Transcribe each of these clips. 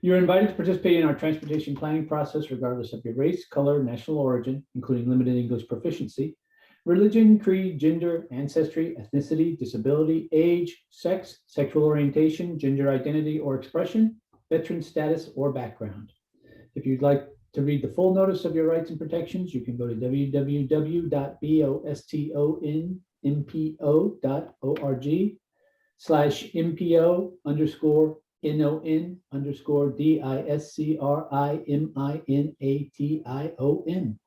You're invited to participate in our transportation planning process regardless of your race, color, national origin, including limited English proficiency, religion, creed, gender, ancestry, ethnicity, disability, age, sex, sexual orientation, gender identity or expression, veteran status, or background. If you'd like to read the full notice of your rights and protections, you can go to www.bostron.org/MPO_NON_DISCRIMINATION.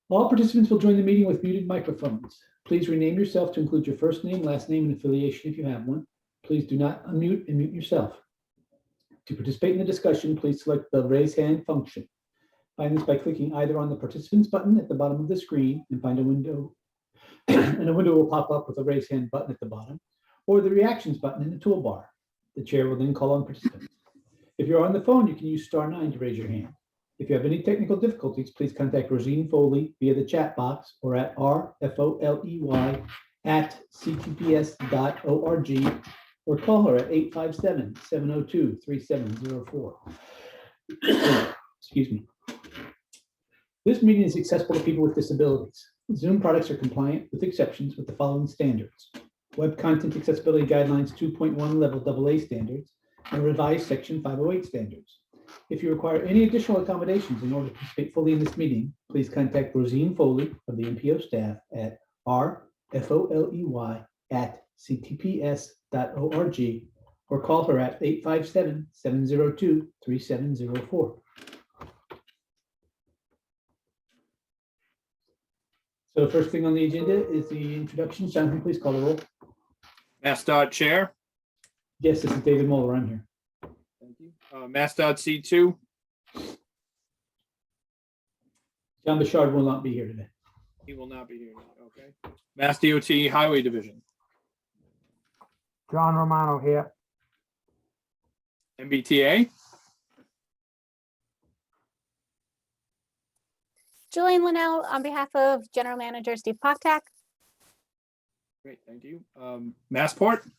All participants will join the meeting with muted microphones. Please rename yourself to include your first name, last name, and affiliation if you have one. Please do not unmute and mute yourself. To participate in the discussion, please select the raise hand function. Find this by clicking either on the participants button at the bottom of the screen and find a window, and a window will pop up with a raise hand button at the bottom, or the reactions button in the toolbar. The chair will then call on participants. If you're on the phone, you can use *9 to raise your hand. If you have any technical difficulties, please contact Rosine Foley via the chat box or at rfoley@ctps.org, or call her at 857-702-3704. Excuse me. This meeting is accessible to people with disabilities. Zoom products are compliant with exceptions with the following standards: Web Content Accessibility Guidelines 2.1 Level AA standards and revised Section 508 standards. If you require any additional accommodations in order to participate fully in this meeting, please contact Rosine Foley of the MPO staff at rfoley@ctps.org, or call her at 857-702-3704. So first thing on the agenda is the introduction. Jonathan, please call the roll. MassDOT Chair. Yes, this is David Muller. I'm here. Thank you. MassDOT C2. John Bouchard will not be here today. He will not be here. Okay. MassDOT Highway Division. John Romano here. MBTA. Julian Linnell on behalf of General Manager Steve Poktak. Great, thank you. Massport.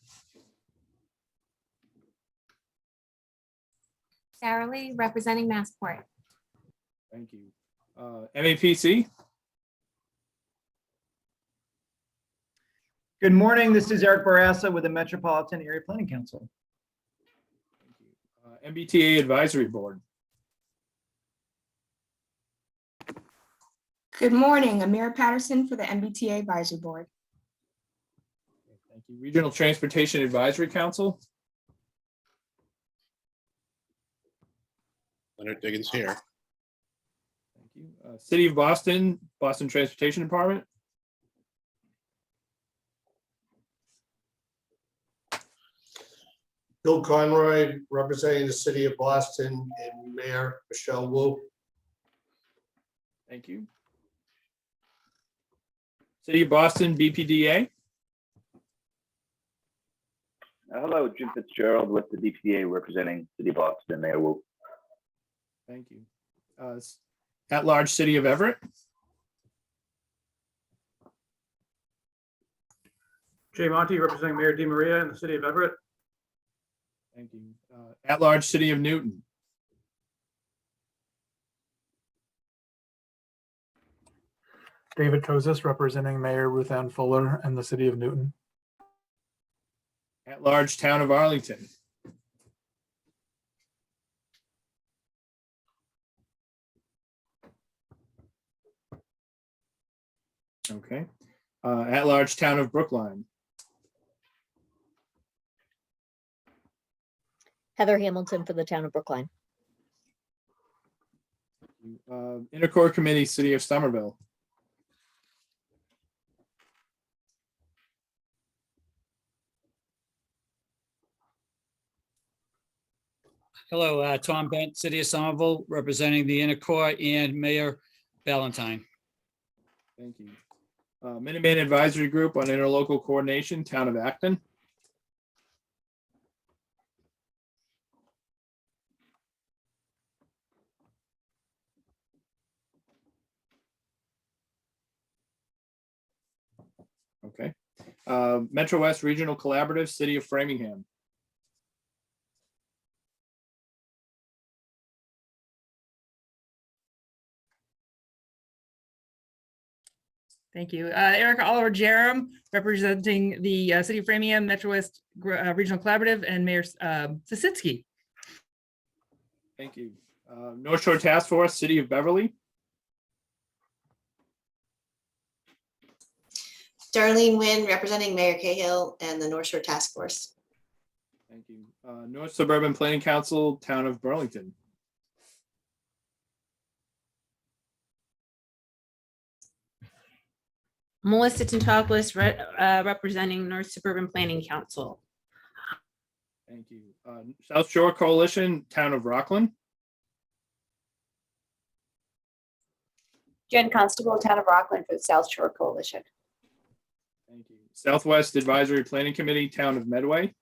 Sarah Lee, representing Massport. Thank you. MAPC. Good morning. This is Eric Barassa with the Metropolitan Area Planning Council. Thank you. MBTA Advisory Board. Good morning, Amira Patterson for the MBTA Advisory Board. Thank you. Regional Transportation Advisory Council. Leonard Diggins here. Thank you. City of Boston, Boston Transportation Department. Bill Conroy, representing the city of Boston, and Mayor Michelle Wu. Thank you. City of Boston, BPDA. Hello, Jim Fitzgerald with the DPA representing City of Boston, Mayor Wu. Thank you. At-large City of Everett. Jay Monty, representing Mayor DiMaria in the city of Everett. Thank you. At-large City of Newton. David Kozis, representing Mayor Ruth Ann Fuller and the city of Newton. At-large Town of Arlington. Okay. At-large Town of Brookline. Heather Hamilton for the town of Brookline. Intercore Committee, City of Somerville. Hello, Tom Bent, City of Somerville, representing the Intercore and Mayor Valentine. Thank you. Minuteman Advisory Group on Interlocal Coordination, Town of Acton. Okay. Metro West Regional Collaborative, City of Framingham. Thank you. Erica Oliver Jerem, representing the City of Framingham, Metro West Regional Collaborative, and Mayor Sisitsky. Thank you. North Shore Task Force, City of Beverly. Darlene Nguyen, representing Mayor Cahill and the North Shore Task Force. Thank you. North Suburban Planning Council, Town of Burlington. Melissa Tentopoulos, representing North Suburban Planning Council. Thank you. South Shore Coalition, Town of Rockland. Jen Constable, Town of Rockland for the South Shore Coalition. Thank you. Southwest Advisory Planning Committee, Town of Medway.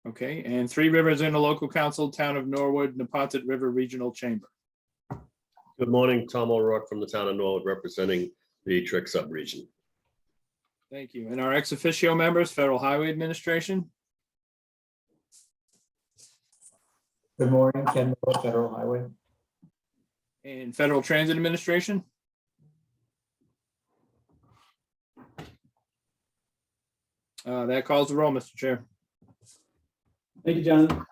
Okay, and Three Rivers Interlocal Council, Town of Norwood, Neponset River Regional Chamber. Good morning, Tom O'Rourke from the town of Norwood, representing the Trick Subregion. Thank you. And our ex officio members, Federal Highway Administration. Good morning, Ken Miller, Federal Highway. And Federal Transit Administration. That calls the roll, Mr. Chair. Thank you, John.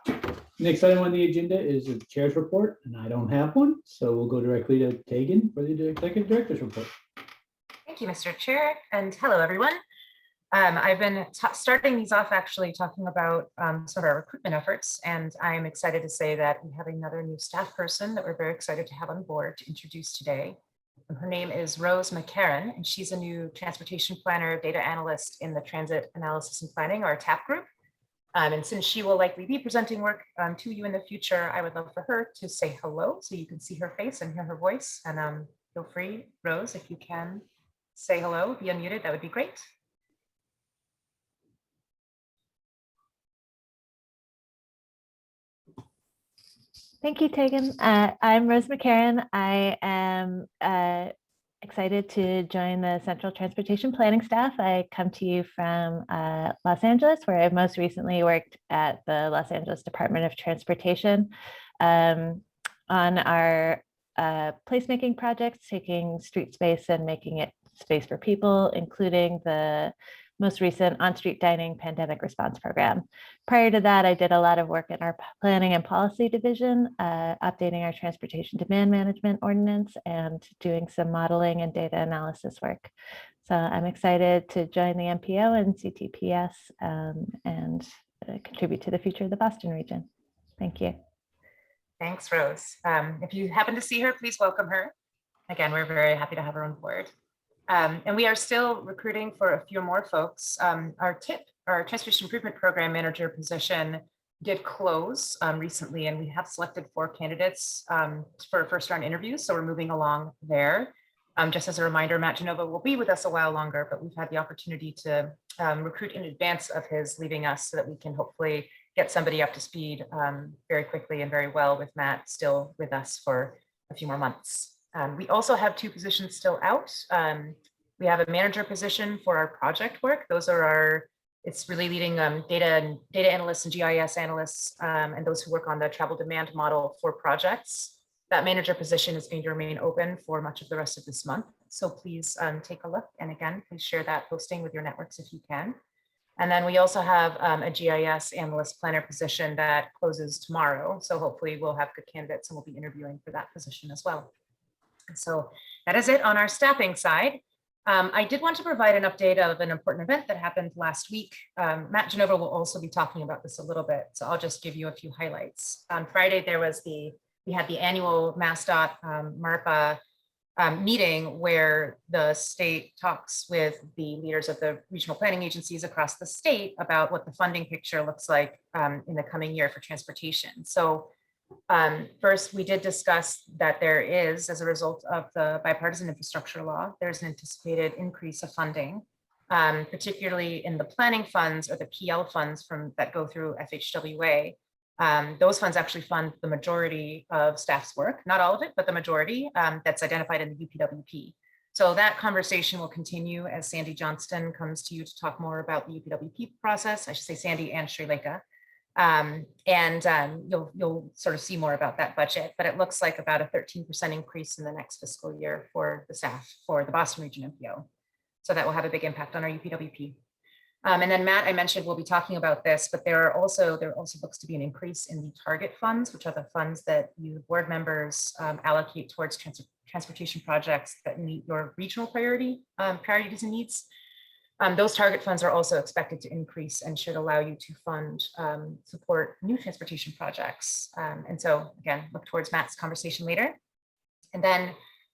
Next item on the agenda is the chair's report, and I don't have one, so we'll go directly to Tegan for the executive director's report. Thank you, Mr. Chair, and hello, everyone. I've been starting these off actually talking about some of our recruitment efforts, and I'm excited to say that we have another new staff person that we're very excited to have on board to introduce today. Her name is Rose McCarran, and she's a new transportation planner, data analyst in the Transit Analysis and Planning, or TAP group. And since she will likely be presenting work to you in the future, I would love for her to say hello so you can see her face and hear her voice. And feel free, Rose, if you can say hello, be unmuted, that would be great. Thank you, Tegan. I'm Rose McCarran. I am excited to join the Central Transportation Planning staff. I come to you from Los Angeles, where I've most recently worked at the Los Angeles Department of Transportation on our placemaking projects, taking street space and making it space for people, including the most recent on-street dining pandemic response program. Prior to that, I did a lot of work in our planning and policy division, updating our transportation demand management ordinance and doing some modeling and data analysis work. So I'm excited to join the MPO and CTPS and contribute to the future of the Boston region. Thank you. Thanks, Rose. If you happen to see her, please welcome her. Again, we're very happy to have her on board. And we are still recruiting for a few more folks. Our Transportation Improvement Program Manager position did close recently, and we have selected 4 candidates for first round interviews. So we're moving along there. Just as a reminder, Matt Genova will be with us a while longer, but we've had the opportunity to recruit in advance of his leaving us so that we can hopefully get somebody up to speed very quickly and very well with Matt still with us for a few more months. We also have 2 positions still out. We have a manager position for our project work. Those are it's really leading data analysts and GIS analysts and those who work on the travel demand model for projects. That manager position is going to remain open for much of the rest of this month. So please take a look. And again, please share that posting with your networks if you can. And then we also have a GIS analyst planner position that closes tomorrow. So hopefully we'll have good candidates and we'll be interviewing for that position as well. So that is it on our staffing side. I did want to provide an update of an important event that happened last week. Matt Genova will also be talking about this a little bit, so I'll just give you a few highlights. On Friday, we had the annual MassDOT MARPA meeting where the state talks with the leaders of the regional planning agencies across the state about what the funding picture looks like in the coming year for transportation. So first, we did discuss that there is, as a result of the bipartisan infrastructure law, there's an anticipated increase of funding, particularly in the planning funds or the PL funds that go through FHWA. Those funds actually fund the majority of staff's work, not all of it, but the majority that's identified in the UPWP. So that conversation will continue as Sandy Johnston comes to you to talk more about the UPWP process. I should say Sandy and Srileka. You'll sort of see more about that budget, but it looks like about a 13% increase in the next fiscal year for the staff for the Boston Region MPO. So that will have a big impact on our UPWP. And then Matt, I mentioned we'll be talking about this, but there also looks to be an increase in the target funds, which are the funds that you board members allocate towards transportation projects that meet your regional priorities and needs. Those target funds are also expected to increase and should allow you to fund support new transportation projects. And so again, look towards Matt's conversation later. And then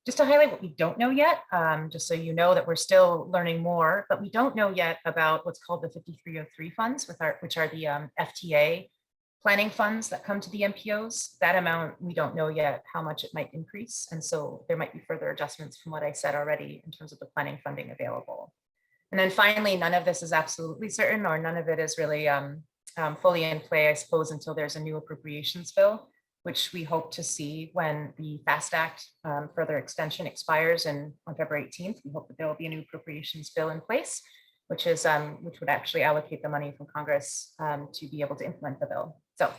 just to highlight what we don't know yet, just so you know that we're still learning more, but we don't know yet about what's called the 5303 funds, which are the FTA planning funds that come to the MPOs. That amount, we don't know yet how much it might increase. And so there might be further adjustments from what I said already in terms of the planning funding available. And then finally, none of this is absolutely certain, or none of it is really fully in play, I suppose, until there's a new appropriations bill, which we hope to see when the FAST Act further extension expires on February 18th. We hope that there will be a new appropriations bill in place, which would actually allocate the money from Congress to be able to implement the bill. So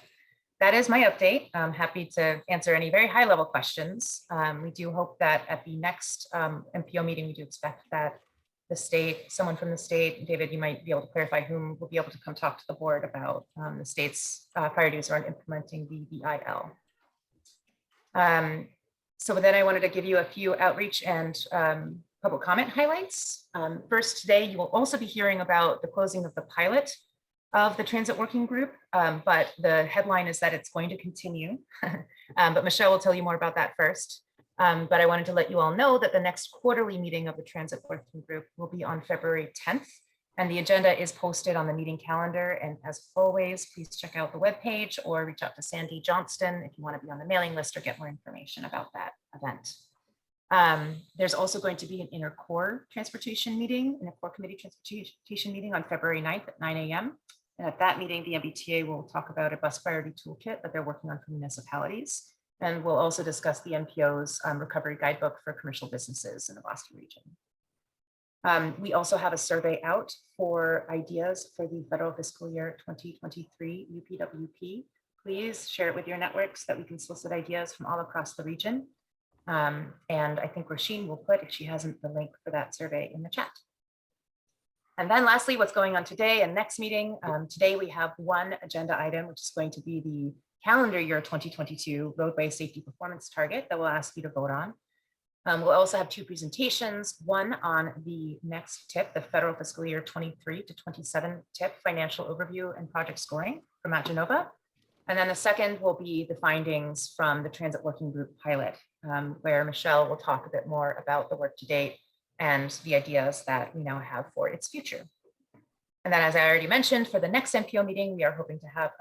that is my update. I'm happy to answer any very high level questions. We do hope that at the next MPO meeting, we do expect that the state, someone from the state, David, you might be able to clarify whom will be able to come talk to the board about the state's priorities around implementing the BIL. So then I wanted to give you a few outreach and public comment highlights. First, today you will also be hearing about the closing of the pilot of the transit working group, but the headline is that it's going to continue. But Michelle will tell you more about that first. But I wanted to let you all know that the next quarterly meeting of the transit working group will be on February 10th. And the agenda is posted on the meeting calendar. And as always, please check out the webpage or reach out to Sandy Johnston if you want to be on the mailing list or get more information about that event. There's also going to be an intercore transportation meeting, intercore committee transportation meeting on February 9th at 9 a.m. And at that meeting, the MBTA will talk about a bus priority toolkit that they're working on for municipalities. And we'll also discuss the MPO's recovery guidebook for commercial businesses in the Boston region. We also have a survey out for ideas for the federal fiscal year 2023 UPWP. Please share it with your networks that we can solicit ideas from all across the region. And I think Rasheen will put, if she hasn't, the link for that survey in the chat. And then lastly, what's going on today and next meeting. Today we have one agenda item, which is going to be the calendar year 2022 roadway safety performance target that we'll ask you to vote on. We'll also have two presentations, one on the next TIP, the federal fiscal year 23 to 27 TIP financial overview and project scoring from Matt Genova. And then the second will be the findings from the transit working group pilot, where Michelle will talk a bit more about the work to date and the ideas that we now have for its future. And then, as I already mentioned, for the next MPO meeting, we are hoping to have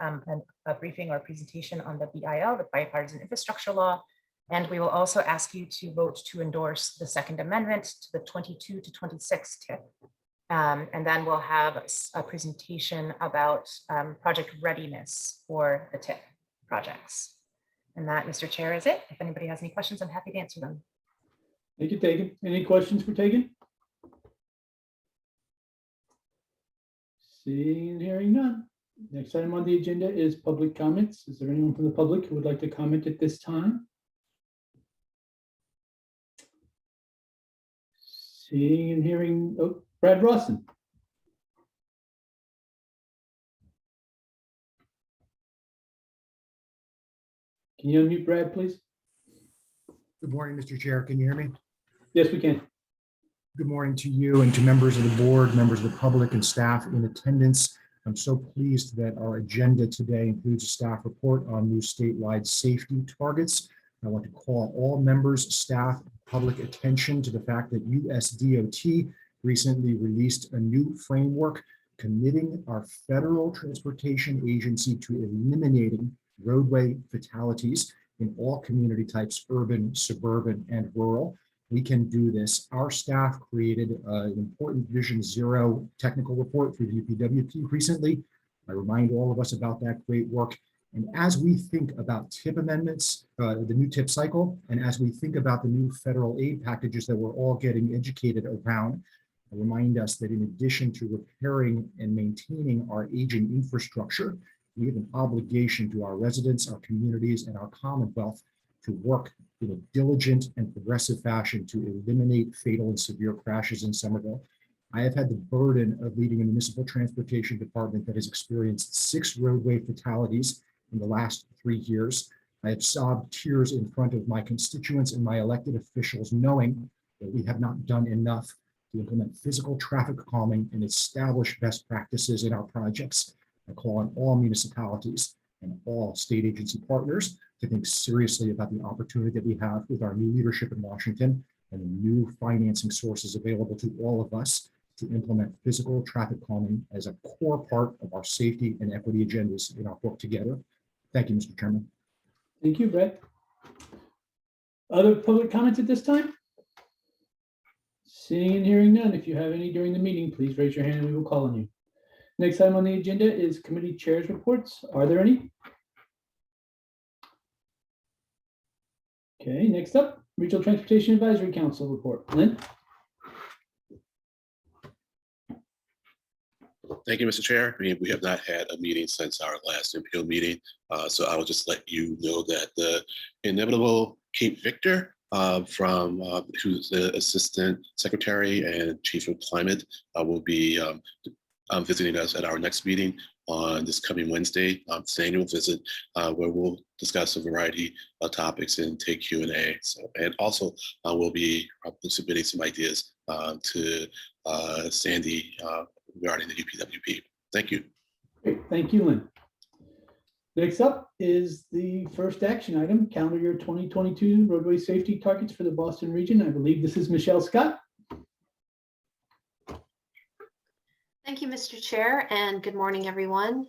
a briefing or a presentation on the BIL, the Bipartisan Infrastructure Law. And we will also ask you to vote to endorse the Second Amendment to the 22 to 26 TIP. And then we'll have a presentation about project readiness for the TIP projects. And that, Mr. Chair, is it. If anybody has any questions, I'm happy to answer them. Thank you, Tegan. Any questions for Tegan? Seeing and hearing none. Next item on the agenda is public comments. Is there anyone from the public who would like to comment at this time? Seeing and hearing, oh, Brad Rawson. Can you unmute Brad, please? Good morning, Mr. Chair. Can you hear me? Yes, we can. Good morning to you and to members of the board, members of the public and staff in attendance. I'm so pleased that our agenda today includes a staff report on new statewide safety targets. I want to call all members, staff, public attention to the fact that USDOT recently released a new framework committing our federal transportation agency to eliminating roadway fatalities in all community types, urban, suburban, and rural. We can do this. Our staff created an important Vision Zero technical report for the UPWP recently. I remind all of us about that great work. And as we think about TIP amendments, the new TIP cycle, and as we think about the new federal aid packages that we're all getting educated around, I remind us that in addition to repairing and maintaining our aging infrastructure, we have an obligation to our residents, our communities, and our Commonwealth to work in a diligent and progressive fashion to eliminate fatal and severe crashes in Somerville. I have had the burden of leading a municipal transportation department that has experienced 6 roadway fatalities in the last 3 years. I have sobbed tears in front of my constituents and my elected officials, knowing that we have not done enough to implement physical traffic calming and establish best practices in our projects. I call on all municipalities and all state agency partners to think seriously about the opportunity that we have with our new leadership in Washington and the new financing sources available to all of us to implement physical traffic calming as a core part of our safety and equity agendas in our work together. Thank you, Mr. Chairman. Thank you, Brett. Other public comments at this time? Seeing and hearing none. If you have any during the meeting, please raise your hand and we will call on you. Next item on the agenda is committee chairs reports. Are there any? Okay, next up, Regional Transportation Advisory Council report. Lynn? Thank you, Mr. Chair. We have not had a meeting since our last MPO meeting, so I will just let you know that the inevitable Kate Victor who's the Assistant Secretary and Chief of Climate will be visiting us at our next meeting on this coming Wednesday. It's an annual visit where we'll discuss a variety of topics and take Q&A. So, and also we'll be submitting some ideas to Sandy regarding the UPWP. Thank you. Great, thank you, Lynn. Next up is the first action item, calendar year 2022 roadway safety targets for the Boston region. I believe this is Michelle Scott. Thank you, Mr. Chair, and good morning, everyone.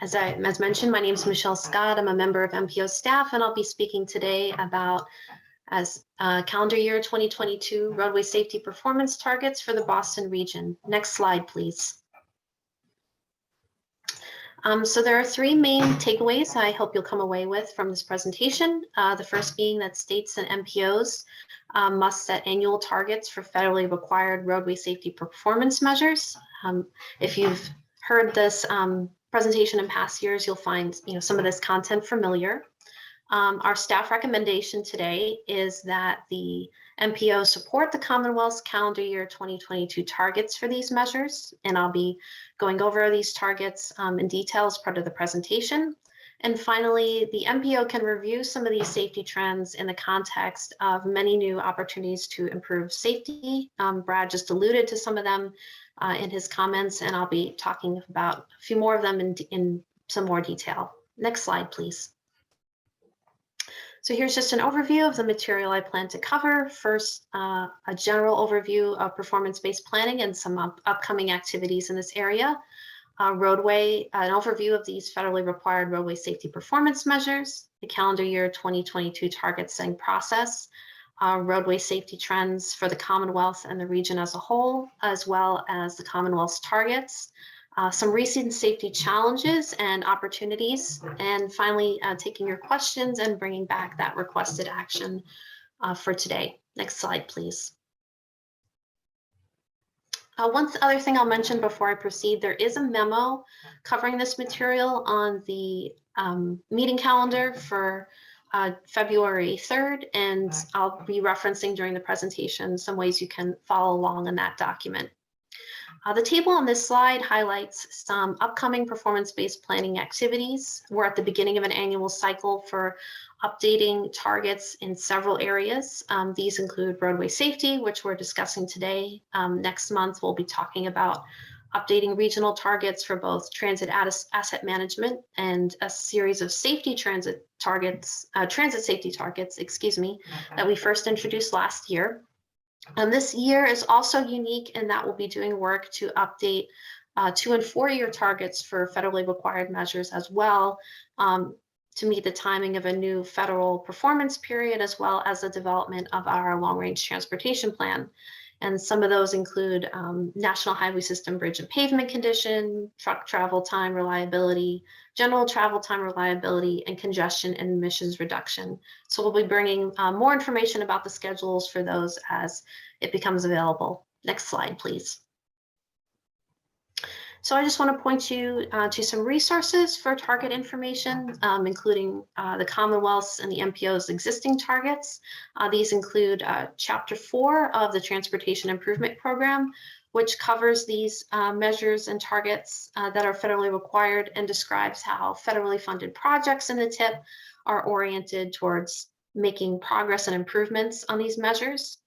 As mentioned, my name is Michelle Scott. I'm a member of MPO staff, and I'll be speaking today about calendar year 2022 roadway safety performance targets for the Boston region. Next slide, please. So there are 3 main takeaways I hope you'll come away with from this presentation. The first being that states and MPOs must set annual targets for federally required roadway safety performance measures. If you've heard this presentation in past years, you'll find some of this content familiar. Our staff recommendation today is that the MPO support the Commonwealth's calendar year 2022 targets for these measures, and I'll be going over these targets in detail as part of the presentation. And finally, the MPO can review some of these safety trends in the context of many new opportunities to improve safety. Brad just alluded to some of them in his comments, and I'll be talking about a few more of them in some more detail. Next slide, please. So here's just an overview of the material I plan to cover. First, a general overview of performance-based planning and some upcoming activities in this area. An overview of these federally required roadway safety performance measures, the calendar year 2022 target setting process, roadway safety trends for the Commonwealth and the region as a whole, as well as the Commonwealth's targets, some recent safety challenges and opportunities, and finally taking your questions and bringing back that requested action for today. Next slide, please. One other thing I'll mention before I proceed, there is a memo covering this material on the meeting calendar for February 3rd, and I'll be referencing during the presentation some ways you can follow along in that document. The table on this slide highlights some upcoming performance-based planning activities. We're at the beginning of an annual cycle for updating targets in several areas. These include roadway safety, which we're discussing today. Next month, we'll be talking about updating regional targets for both transit asset management and a series of safety transit safety targets, that we first introduced last year. This year is also unique in that we'll be doing work to update 2- and 4-year targets for federally required measures as well, to meet the timing of a new federal performance period, as well as the development of our long-range transportation plan. And some of those include National Highway System bridge and pavement condition, truck travel time reliability, general travel time reliability, and congestion and emissions reduction. So we'll be bringing more information about the schedules for those as it becomes available. Next slide, please. So I just want to point you to some resources for target information, including the Commonwealth's and the MPO's existing targets. These include Chapter 4 of the Transportation Improvement Program, which covers these measures and targets that are federally required and describes how federally funded projects in the TIP are oriented towards making progress and improvements on these measures.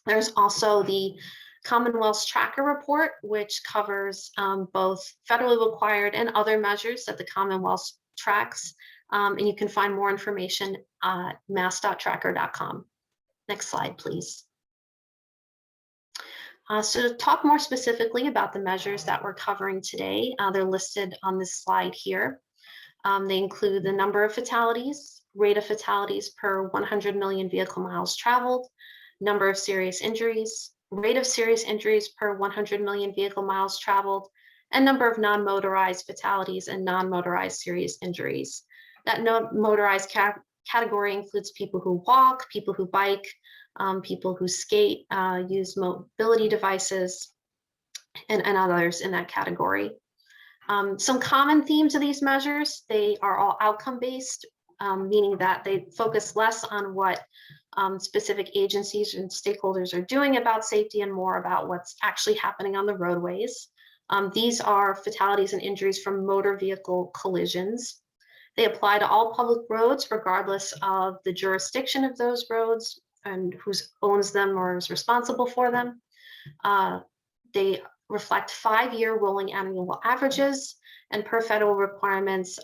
There's also the Commonwealth's Tracker Report, which covers both federally required and other measures that the Commonwealth tracks. And you can find more information at mass.tracker.com. Next slide, please. So to talk more specifically about the measures that we're covering today, they're listed on this slide here. They include the number of fatalities, rate of fatalities per 100 million vehicle miles traveled, number of serious injuries, rate of serious injuries per 100 million vehicle miles traveled, and number of non-motorized fatalities and non-motorized serious injuries. That non-motorized category includes people who walk, people who bike, people who skate, use mobility devices, and others in that category. Some common themes of these measures, they are all outcome-based, meaning that they focus less on what specific agencies and stakeholders are doing about safety and more about what's actually happening on the roadways. These are fatalities and injuries from motor vehicle collisions. They apply to all public roads, regardless of the jurisdiction of those roads and who owns them or is responsible for them. They reflect 5-year rolling annual averages, and per federal requirements,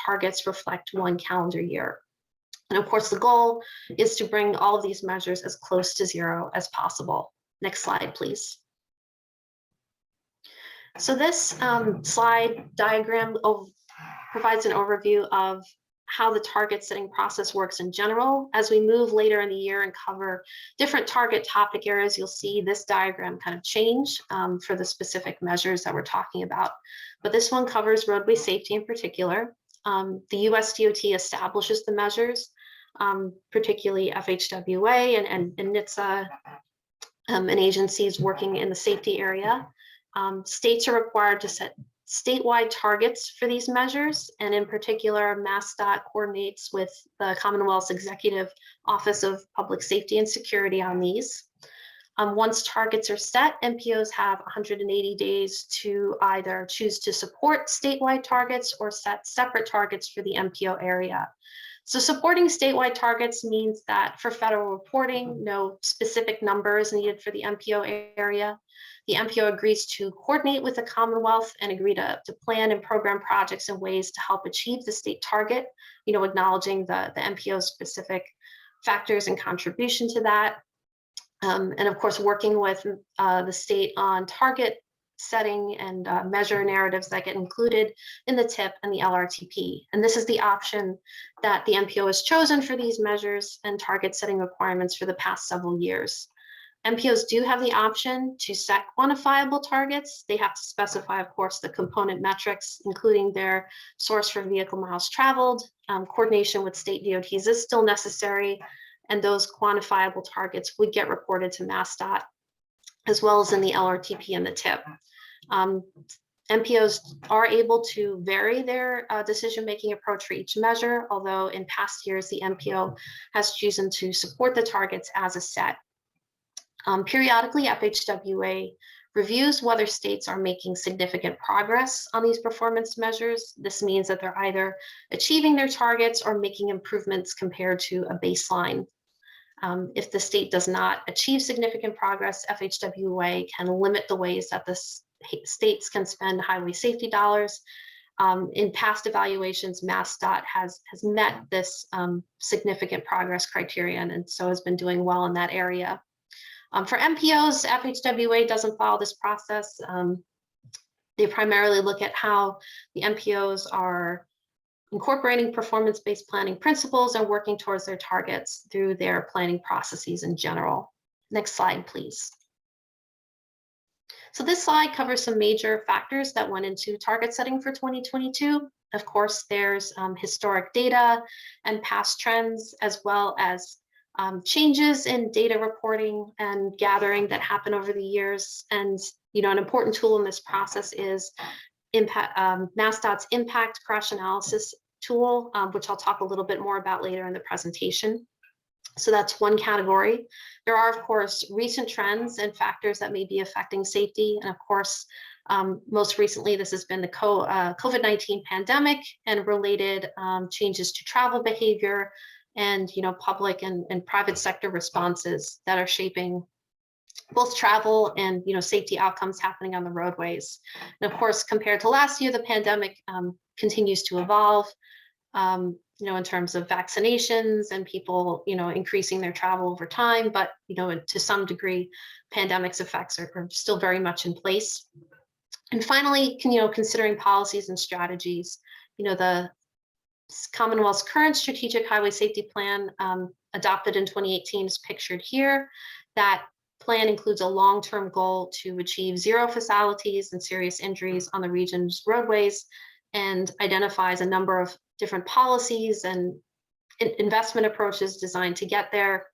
targets reflect 1 calendar year. And of course, the goal is to bring all of these measures as close to zero as possible. Next slide, please. So this slide diagram provides an overview of how the target setting process works in general. As we move later in the year and cover different target topic areas, you'll see this diagram kind of change for the specific measures that we're talking about. But this one covers roadway safety in particular. The US DOT establishes the measures, particularly FHWA and NHTSA and agencies working in the safety area. States are required to set statewide targets for these measures, and in particular, MassDOT coordinates with the Commonwealth's Executive Office of Public Safety and Security on these. Once targets are set, MPOs have 180 days to either choose to support statewide targets or set separate targets for the MPO area. So supporting statewide targets means that for federal reporting, no specific number is needed for the MPO area. The MPO agrees to coordinate with the Commonwealth and agree to plan and program projects in ways to help achieve the state target, acknowledging the MPO's specific factors and contribution to that. And of course, working with the state on target setting and measure narratives that get included in the TIP and the LRTP. And this is the option that the MPO has chosen for these measures and target setting requirements for the past several years. MPOs do have the option to set quantifiable targets. They have to specify, of course, the component metrics, including their source for vehicle miles traveled. Coordination with state DOTs is still necessary, and those quantifiable targets would get reported to MassDOT, as well as in the LRTP and the TIP. MPOs are able to vary their decision-making approach for each measure, although in past years, the MPO has chosen to support the targets as a set. Periodically, FHWA reviews whether states are making significant progress on these performance measures. This means that they're either achieving their targets or making improvements compared to a baseline. If the state does not achieve significant progress, FHWA can limit the ways that the states can spend highway safety dollars. In past evaluations, MassDOT has met this significant progress criterion, and so has been doing well in that area. For MPOs, FHWA doesn't follow this process. They primarily look at how the MPOs are incorporating performance-based planning principles and working towards their targets through their planning processes in general. Next slide, please. So this slide covers some major factors that went into target setting for 2022. Of course, there's historic data and past trends, as well as changes in data reporting and gathering that happen over the years. And an important tool in this process is MassDOT's impact crash analysis tool, which I'll talk a little bit more about later in the presentation. So that's one category. There are, of course, recent trends and factors that may be affecting safety. And of course, most recently, this has been the COVID-19 pandemic and related changes to travel behavior and public and private sector responses that are shaping both travel and safety outcomes happening on the roadways. And of course, compared to last year, the pandemic continues to evolve. In terms of vaccinations and people, increasing their travel over time, but, to some degree, pandemic's effects are still very much in place. And finally, considering policies and strategies, the Commonwealth's current strategic highway safety plan adopted in 2018 is pictured here. That plan includes a long-term goal to achieve 0 fatalities and serious injuries on the region's roadways and identifies a number of different policies and investment approaches designed to get there.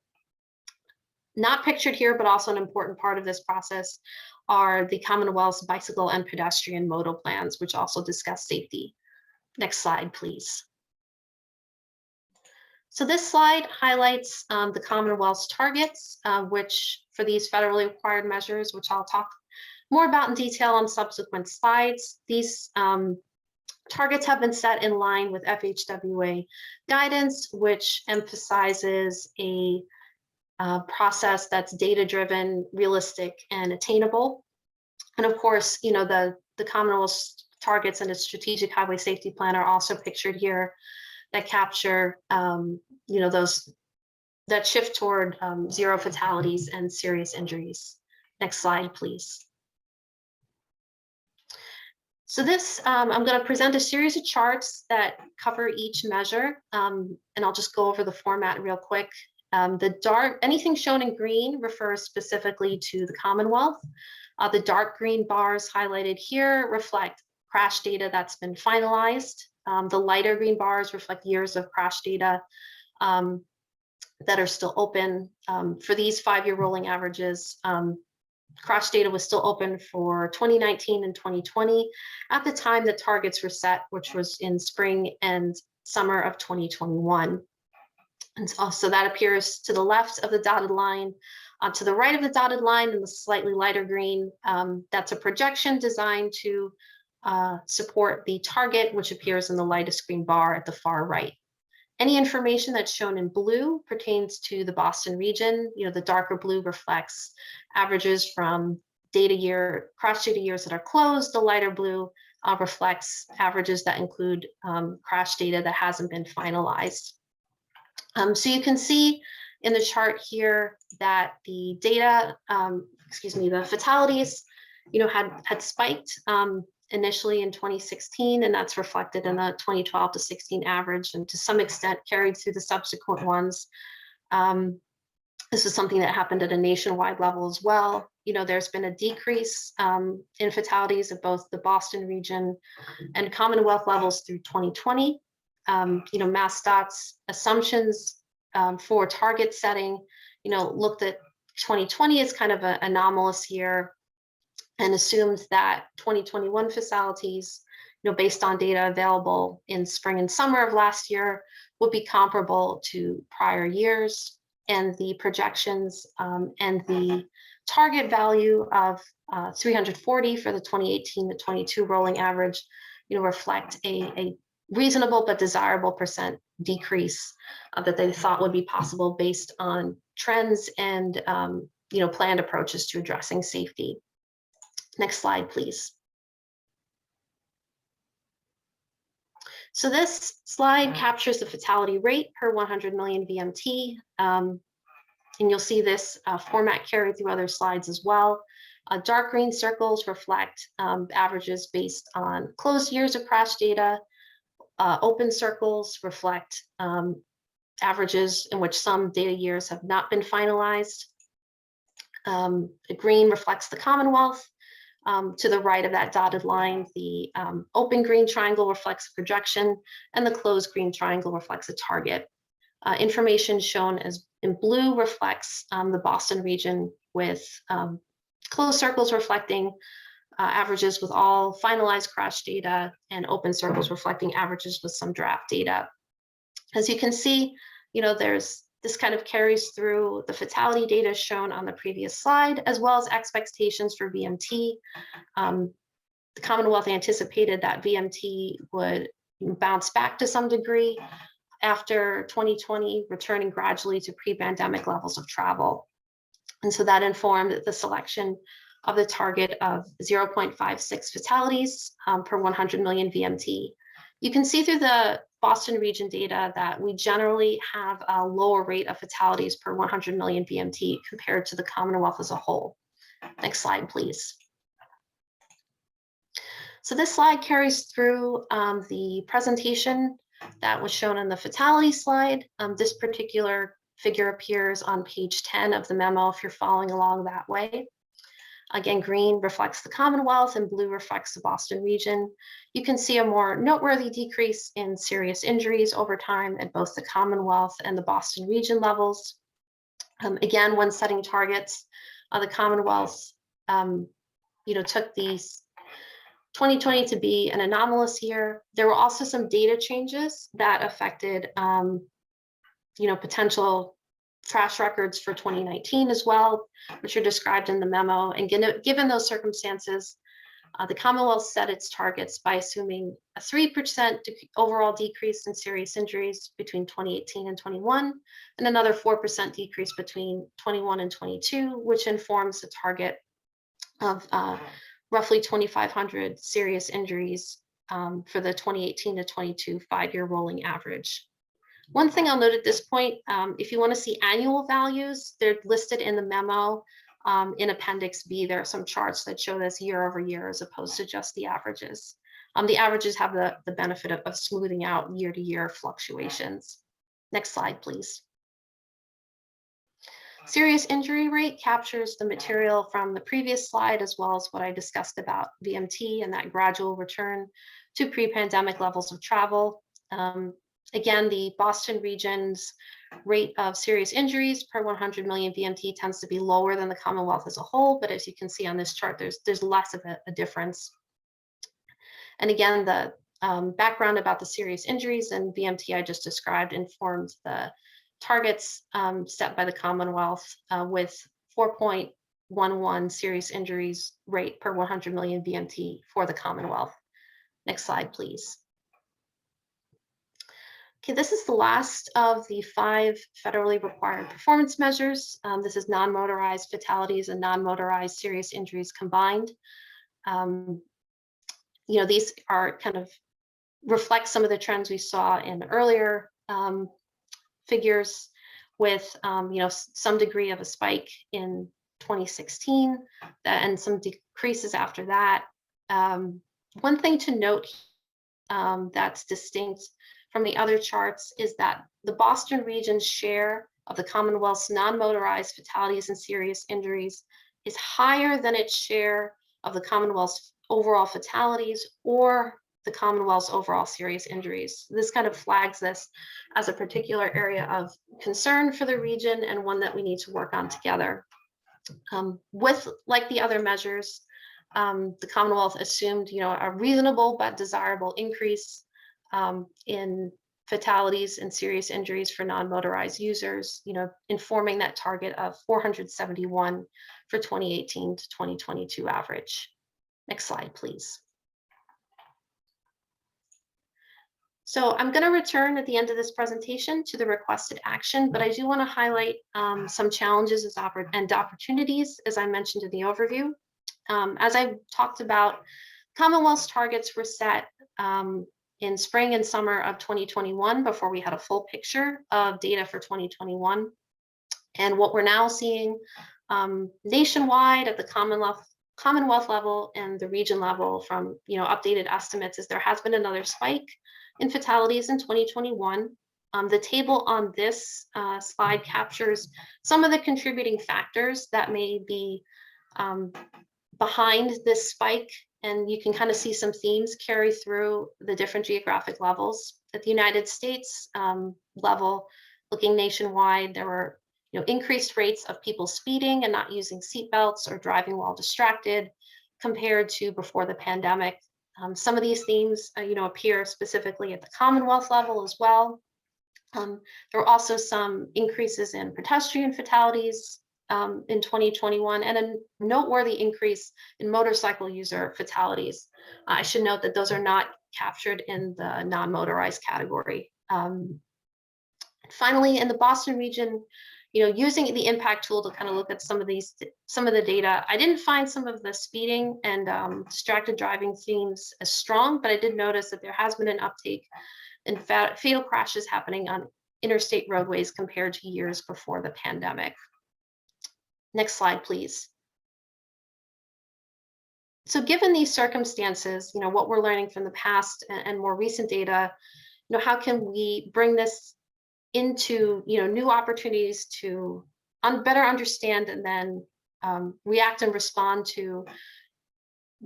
Not pictured here, but also an important part of this process are the Commonwealth's bicycle and pedestrian modal plans, which also discuss safety. Next slide, please. So this slide highlights the Commonwealth's targets, which for these federally required measures, which I'll talk more about in detail on subsequent slides. These targets have been set in line with FHWA guidance, which emphasizes a process that's data-driven, realistic, and attainable. And of course, the Commonwealth's targets and its strategic highway safety plan are also pictured here that capture, those that shift toward 0 fatalities and serious injuries. Next slide, please. So this, I'm going to present a series of charts that cover each measure, and I'll just go over the format real quick. Anything shown in green refers specifically to the Commonwealth. The dark green bars highlighted here reflect crash data that's been finalized. The lighter green bars reflect years of crash data that are still open. For these 5-year rolling averages, crash data was still open for 2019 and 2020 at the time the targets were set, which was in spring and summer of 2021. And so that appears to the left of the dotted line. To the right of the dotted line in the slightly lighter green, that's a projection designed to support the target, which appears in the lightest green bar at the far right. Any information that's shown in blue pertains to the Boston region. The darker blue reflects averages from crash data years that are closed. The lighter blue reflects averages that include crash data that hasn't been finalized. So you can see in the chart here that the data, the fatalities, had spiked initially in 2016, and that's reflected in the 2012 to 16 average, and to some extent carried through the subsequent ones. This is something that happened at a nationwide level as well. There's been a decrease in fatalities of both the Boston region and Commonwealth levels through 2020. MassDOT's assumptions for target setting, looked at 2020 as kind of an anomalous year and assumed that 2021 fatalities, based on data available in spring and summer of last year, would be comparable to prior years. And the projections and the target value of 340 for the 2018 to 22 rolling average, reflect a reasonable but desirable % decrease that they thought would be possible based on trends and planned approaches to addressing safety. Next slide, please. So this slide captures the fatality rate per 100 million VMT. And you'll see this format carried through other slides as well. Dark green circles reflect averages based on closed years of crash data. Open circles reflect averages in which some data years have not been finalized. Green reflects the Commonwealth. To the right of that dotted line, the open green triangle reflects projection, and the closed green triangle reflects a target. Information shown as in blue reflects the Boston region, with closed circles reflecting averages with all finalized crash data, and open circles reflecting averages with some draft data. As you can see, this kind of carries through the fatality data shown on the previous slide, as well as expectations for VMT. The Commonwealth anticipated that VMT would bounce back to some degree after 2020, returning gradually to pre-pandemic levels of travel. And so that informed the selection of the target of 0.56 fatalities per 100 million VMT. You can see through the Boston region data that we generally have a lower rate of fatalities per 100 million VMT compared to the Commonwealth as a whole. Next slide, please. So this slide carries through the presentation that was shown in the fatality slide. This particular figure appears on page 10 of the memo if you're following along that way. Again, green reflects the Commonwealth and blue reflects the Boston region. You can see a more noteworthy decrease in serious injuries over time at both the Commonwealth and the Boston region levels. Again, when setting targets, the Commonwealth took these 2020 to be an anomalous year. There were also some data changes that affected potential crash records for 2019 as well, which are described in the memo. And given those circumstances, the Commonwealth set its targets by assuming a 3% overall decrease in serious injuries between 2018 and 21, and another 4% decrease between 21 and 22, which informs the target of roughly 2,500 serious injuries for the 2018 to 22 5-year rolling average. One thing I'll note at this point, if you want to see annual values, they're listed in the memo. In Appendix B, there are some charts that show this year over year as opposed to just the averages. The averages have the benefit of smoothing out year-to-year fluctuations. Next slide, please. Serious injury rate captures the material from the previous slide, as well as what I discussed about VMT and that gradual return to pre-pandemic levels of travel. Again, the Boston region's rate of serious injuries per 100 million VMT tends to be lower than the Commonwealth as a whole, but as you can see on this chart, there's less of a difference. And again, the background about the serious injuries and VMT I just described informed the targets set by the Commonwealth with 4.11 serious injuries rate per 100 million VMT for the Commonwealth. Next slide, please. Okay, this is the last of the 5 federally required performance measures. This is non-motorized fatalities and non-motorized serious injuries combined. These are kind of reflect some of the trends we saw in earlier figures with, some degree of a spike in 2016 and some decreases after that. One thing to note that's distinct from the other charts is that the Boston region's share of the Commonwealth's non-motorized fatalities and serious injuries is higher than its share of the Commonwealth's overall fatalities or the Commonwealth's overall serious injuries. This kind of flags this as a particular area of concern for the region and one that we need to work on together. With, like the other measures, the Commonwealth assumed, a reasonable but desirable increase in fatalities and serious injuries for non-motorized users, informing that target of 471 for 2018 to 2022 average. Next slide, please. So I'm going to return at the end of this presentation to the requested action, but I do want to highlight some challenges and opportunities, as I mentioned in the overview. As I talked about, Commonwealth's targets were set in spring and summer of 2021 before we had a full picture of data for 2021. And what we're now seeing nationwide at the Commonwealth level and the region level from updated estimates is there has been another spike in fatalities in 2021. The table on this slide captures some of the contributing factors that may be behind this spike, and you can kind of see some themes carry through the different geographic levels. At the United States level, looking nationwide, there were increased rates of people speeding and not using seatbelts or driving while distracted compared to before the pandemic. Some of these themes appear specifically at the Commonwealth level as well. There were also some increases in pedestrian fatalities in 2021 and a noteworthy increase in motorcycle user fatalities. I should note that those are not captured in the non-motorized category. Finally, in the Boston region, using the impact tool to kind of look at some of the data, I didn't find some of the speeding and distracted driving themes as strong, but I did notice that there has been an uptake in fatal crashes happening on interstate roadways compared to years before the pandemic. Next slide, please. So given these circumstances, what we're learning from the past and more recent data, how can we bring this into new opportunities to better understand and then react and respond to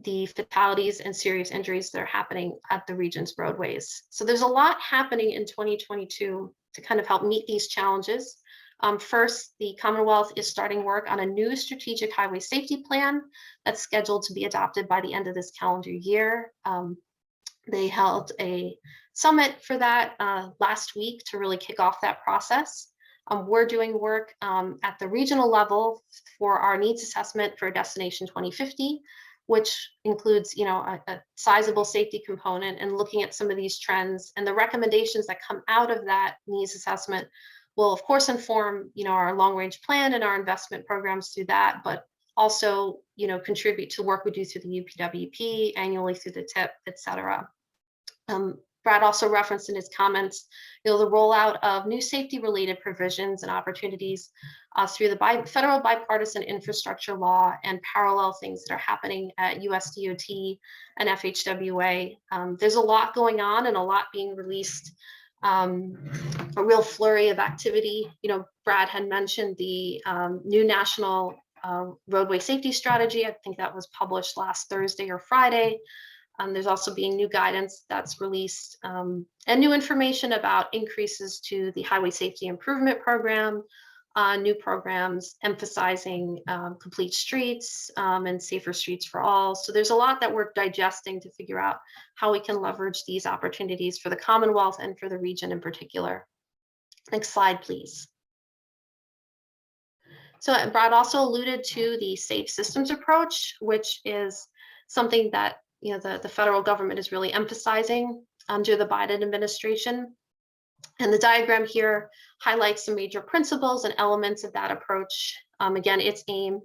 the fatalities and serious injuries that are happening at the region's roadways. So there's a lot happening in 2022 to kind of help meet these challenges. First, the Commonwealth is starting work on a new strategic highway safety plan that's scheduled to be adopted by the end of this calendar year. They held a summit for that last week to really kick off that process. We're doing work at the regional level for our needs assessment for Destination 2050, which includes a sizable safety component, and looking at some of these trends and the recommendations that come out of that needs assessment will of course inform our long range plan and our investment programs through that, but also contribute to work we do through the UPWP annually through the TIP, etc. Brad also referenced in his comments, the rollout of new safety-related provisions and opportunities through the federal bipartisan infrastructure law and parallel things that are happening at USDOT and FHWA. There's a lot going on and a lot being released, a real flurry of activity. Brad had mentioned the new national roadway safety strategy. I think that was published last Thursday or Friday. There's also being new guidance that's released and new information about increases to the Highway Safety Improvement Program, new programs emphasizing complete streets and safer streets for all. So there's a lot that we're digesting to figure out how we can leverage these opportunities for the Commonwealth and for the region in particular. Next slide, please. So Brad also alluded to the safe systems approach, which is something that the federal government is really emphasizing under the Biden administration. And the diagram here highlights some major principles and elements of that approach. Again, its aim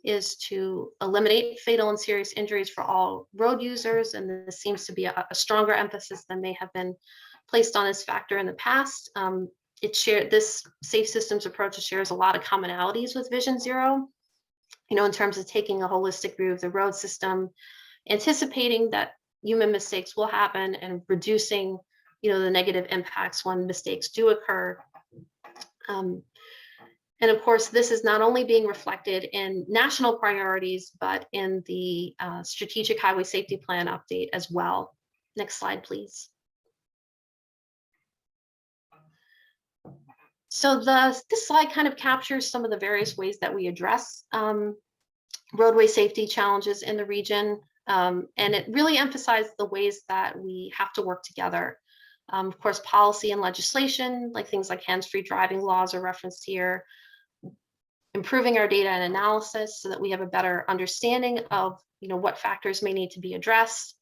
is to eliminate fatal and serious injuries for all road users, and this seems to be a stronger emphasis than may have been placed on this factor in the past. This safe systems approach shares a lot of commonalities with Vision Zero, in terms of taking a holistic view of the road system, anticipating that human mistakes will happen and reducing the negative impacts when mistakes do occur. And of course, this is not only being reflected in national priorities, but in the Strategic Highway Safety Plan update as well. Next slide, please. So this slide kind of captures some of the various ways that we address roadway safety challenges in the region. And it really emphasized the ways that we have to work together. Of course, policy and legislation, like things like hands-free driving laws are referenced here, improving our data and analysis so that we have a better understanding of what factors may need to be addressed,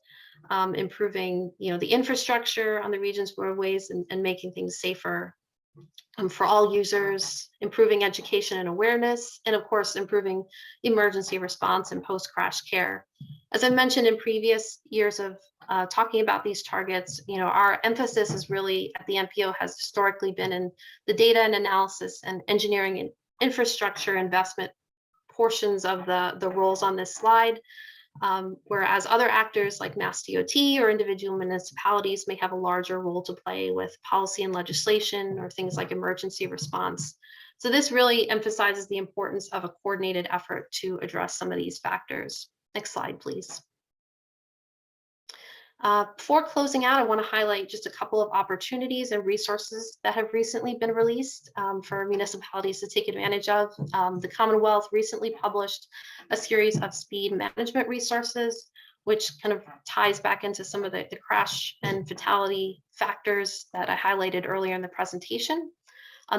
improving the infrastructure on the region's roadways and making things safer for all users, improving education and awareness, and of course, improving emergency response and post-crash care. As I mentioned in previous years of talking about these targets, our emphasis is really at the MPO has historically been in the data and analysis and engineering and infrastructure investment portions of the roles on this slide. Whereas other actors like Mass DOT or individual municipalities may have a larger role to play with policy and legislation or things like emergency response. So this really emphasizes the importance of a coordinated effort to address some of these factors. Next slide, please. Before closing out, I want to highlight just a couple of opportunities and resources that have recently been released for municipalities to take advantage of. The Commonwealth recently published a series of speed management resources, which kind of ties back into some of the crash and fatality factors that I highlighted earlier in the presentation.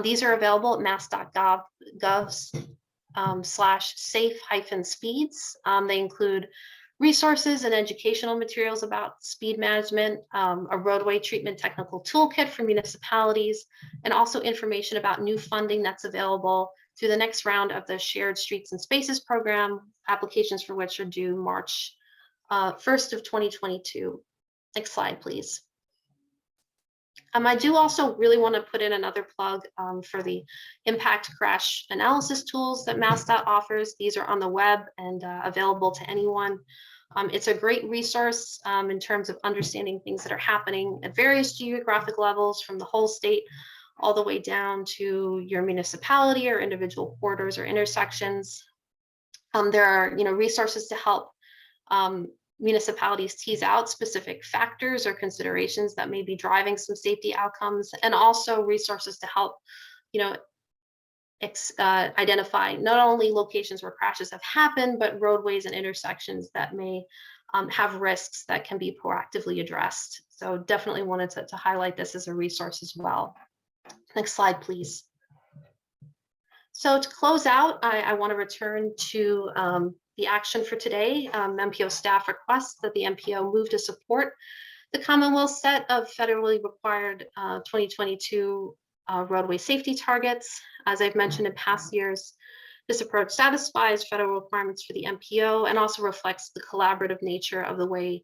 These are available at mass.gov/safe-speeds. They include resources and educational materials about speed management, a roadway treatment technical toolkit for municipalities, and also information about new funding that's available through the next round of the Shared Streets and Spaces program, applications for which are due March 1st of 2022. Next slide, please. I do also really want to put in another plug for the impact crash analysis tools that MassDOT offers. These are on the web and available to anyone. It's a great resource in terms of understanding things that are happening at various geographic levels from the whole state all the way down to your municipality or individual corridors or intersections. There are resources to help municipalities tease out specific factors or considerations that may be driving some safety outcomes, and also resources to help identify not only locations where crashes have happened, but roadways and intersections that may have risks that can be proactively addressed. So definitely wanted to highlight this as a resource as well. Next slide, please. So to close out, I want to return to the action for today. MPO staff requests that the MPO move to support the Commonwealth set of federally required 2022 roadway safety targets. As I've mentioned in past years, this approach satisfies federal requirements for the MPO and also reflects the collaborative nature of the way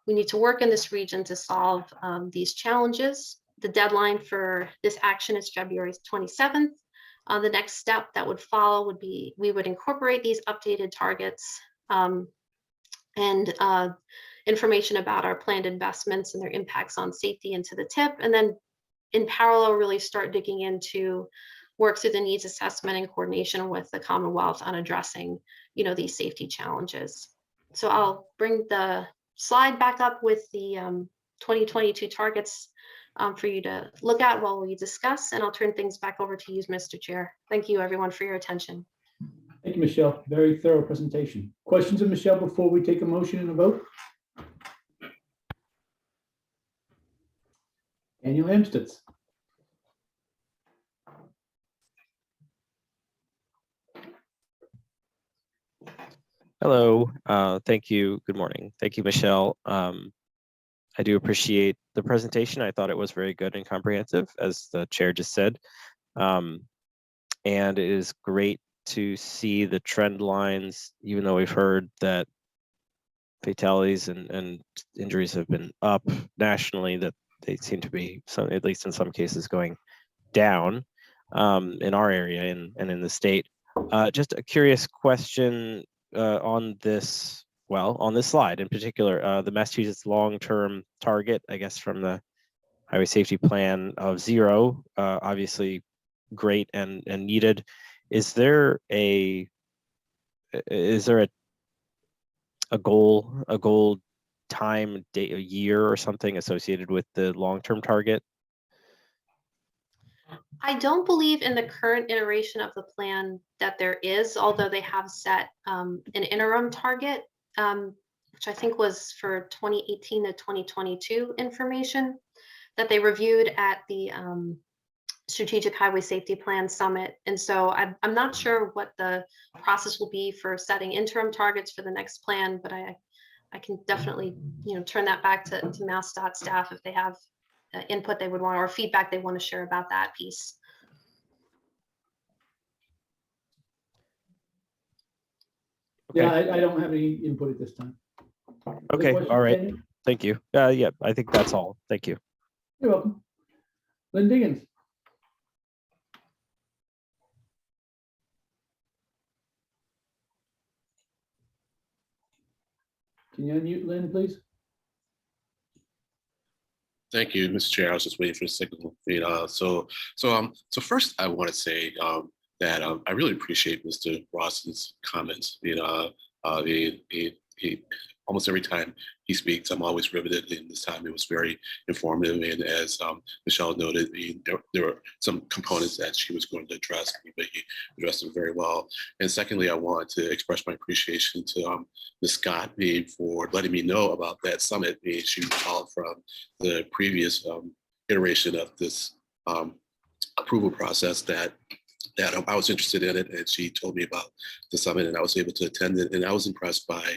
we need to work in this region to solve these challenges. The deadline for this action is February 27th. The next step that would follow would be we would incorporate these updated targets and information about our planned investments and their impacts on safety into the TIP, and then in parallel really start digging into work through the needs assessment in coordination with the Commonwealth on addressing these safety challenges. So I'll bring the slide back up with the 2022 targets for you to look at while we discuss, and I'll turn things back over to you, Mr. Chair. Thank you everyone for your attention. Thank you, Michelle. Very thorough presentation. Questions of Michelle before we take a motion and a vote? Daniel Amstutz. Hello, thank you. Good morning. Thank you, Michelle. I do appreciate the presentation. I thought it was very good and comprehensive, as the chair just said. And it is great to see the trend lines, even though we've heard that fatalities and injuries have been up nationally, that they seem to be, at least in some cases, going down in our area and in the state. Just a curious question on this. Well, on this slide in particular, the Massachusetts long-term target, I guess, from the Highway Safety Plan of 0, obviously great and needed. Is there a goal time, date, a year or something associated with the long-term target? I don't believe in the current iteration of the plan that there is, although they have set an interim target, which I think was for 2018 to 2022 information that they reviewed at the Strategic Highway Safety Plan Summit. And so I'm not sure what the process will be for setting interim targets for the next plan, but I can definitely turn that back to MassDOT staff if they have input they would want or feedback they want to share about that piece. Okay. Yeah, I don't have any input at this time. Okay, questions, all right. Daniel? Thank you. Yeah, I think that's all. Thank you. You're welcome. Lynn Diggins. Can you unmute Lynn, please? Thank you, Mr. Chair. I was just waiting for the signal. So first, I want to say that I really appreciate Mr. Ross's comments. He almost every time he speaks, I'm always riveted. And this time, it was very informative. And as Michelle noted, there were some components that she was going to address, but he addressed them very well. And secondly, I want to express my appreciation to Ms. Scott for letting me know about that summit. She recalled from the previous iteration of this approval process that I was interested in it, and she told me about the summit, and I was able to attend it, and I was impressed by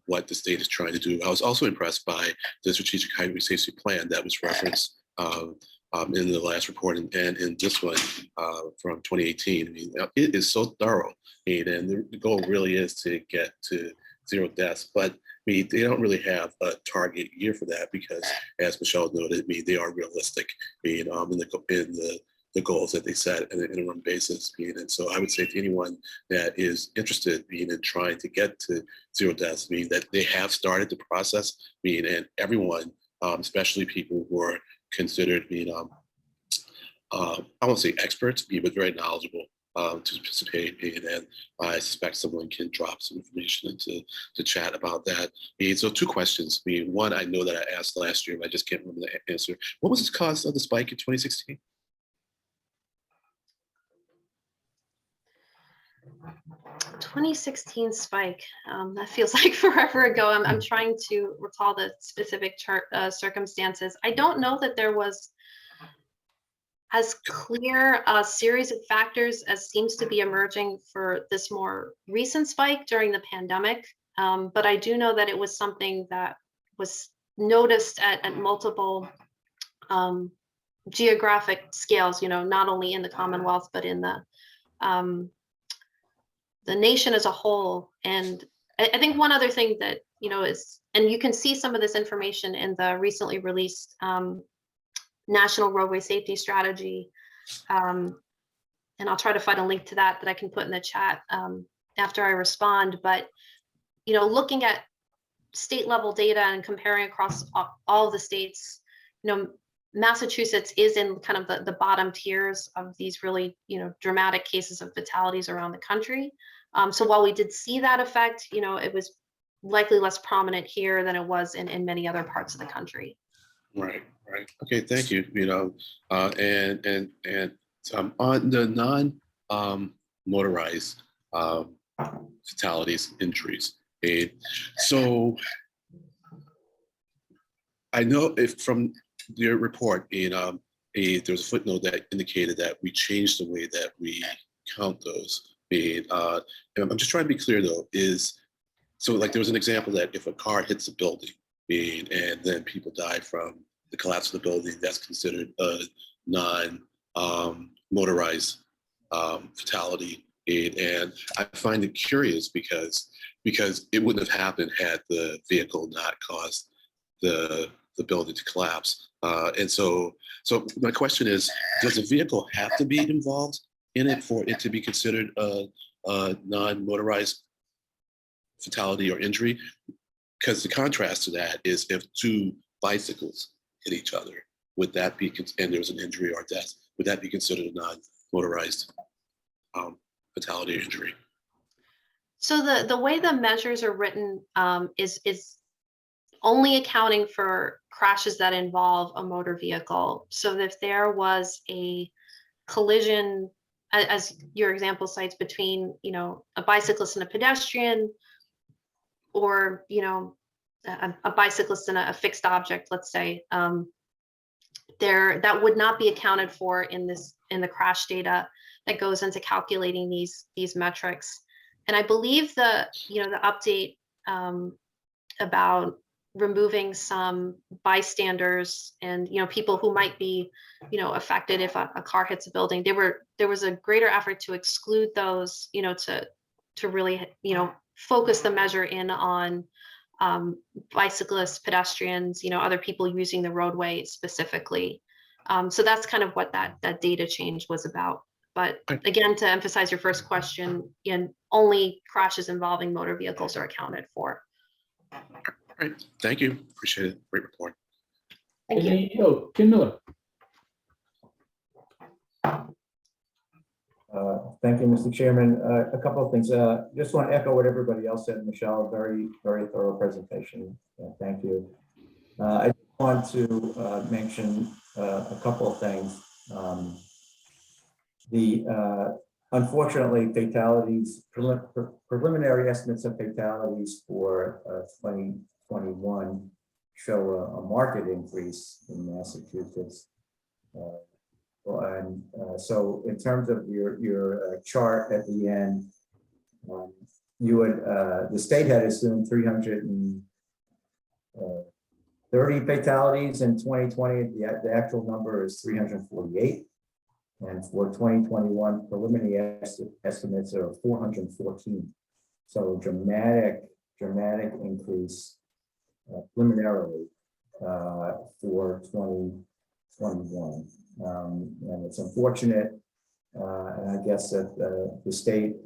what the state is trying to do. I was also impressed by the strategic highway safety plan that was referenced in the last report and in this one from 2018. I mean, it is so thorough, and the goal really is to get to 0 deaths, but they don't really have a target year for that because, as Michelle noted, they are realistic in the goals that they set on an interim basis. And so I would say to anyone that is interested in trying to get to 0 deaths, that they have started the process, and everyone, especially people who are considered I won't say experts, but very knowledgeable to participate in, and I suspect someone can drop some information into the chat about that. So 2 questions. One, I know that I asked last year, but I just can't remember the answer. What was the cause of the spike in 2016? 2016 spike. That feels like forever ago. I'm trying to recall the specific circumstances. I don't know that there was as clear a series of factors as seems to be emerging for this more recent spike during the pandemic. But I do know that it was something that was noticed at multiple geographic scales, not only in the Commonwealth, but in the nation as a whole. And I think one other thing that, is, and you can see some of this information in the recently released National Roadway Safety Strategy. And I'll try to find a link to that I can put in the chat after I respond. But, looking at state level data and comparing across all of the states, Massachusetts is in kind of the bottom tiers of these really, dramatic cases of fatalities around the country. So while we did see that effect, it was likely less prominent here than it was in many other parts of the country. Right. Okay, thank you. And on the non-motorized fatalities, injuries. So I know if from your report, there's a footnote that indicated that we changed the way that we count those. And I'm just trying to be clear though, so like there was an example that if a car hits a building and then people die from the collapse of the building, that's considered a non-motorized fatality. And I find it curious because it wouldn't have happened had the vehicle not caused the building to collapse. And so my question is, does the vehicle have to be involved in it for it to be considered a non-motorized fatality or injury? Because the contrast to that is if 2 bicycles hit each other, would that be, and there's an injury or death, would that be considered a non-motorized fatality or injury? So the way the measures are written is only accounting for crashes that involve a motor vehicle. So if there was a collision, as your example cites, between a bicyclist and a pedestrian, or a bicyclist and a fixed object, let's say, that would not be accounted for in the crash data that goes into calculating these metrics. And I believe the update about removing some bystanders and people who might be affected if a car hits a building, there was a greater effort to exclude those, to really focus the measure in on bicyclists, pedestrians, other people using the roadway specifically. So that's kind of what that data change was about. But again, to emphasize your first question, only crashes involving motor vehicles are accounted for. All right, thank you. Appreciate it. Great report. Thank you. Tim Miller. Thank you, Mr. Chairman. A couple of things. Just want to echo what everybody else said. Michelle, very, very thorough presentation. Thank you. I want to mention a couple of things. Unfortunately, fatalities, preliminary estimates of fatalities for 2021 show a marked increase in Massachusetts. So in terms of your chart at the end, you would the state had assumed 330 fatalities in 2020. The actual number is 348. And for 2021, preliminary estimates are 414. So dramatic increase preliminarily for 2021. And it's unfortunate, and I guess that the state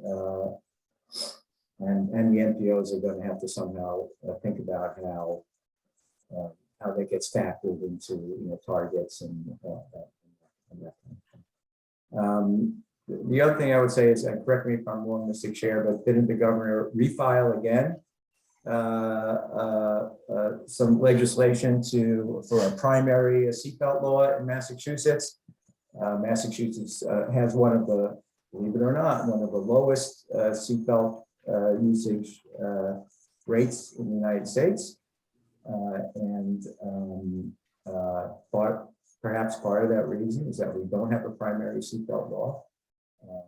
and the MPOs are going to have to somehow think about how they get factored into targets and that kind of thing. The other thing I would say is, and correct me if I'm wrong, Mr. Chair, but didn't the governor refile again some legislation for a primary seatbelt law in Massachusetts? Massachusetts has one of the, believe it or not, one of the lowest seatbelt usage rates in the United States, perhaps part of that reason is that we don't have a primary seatbelt law. I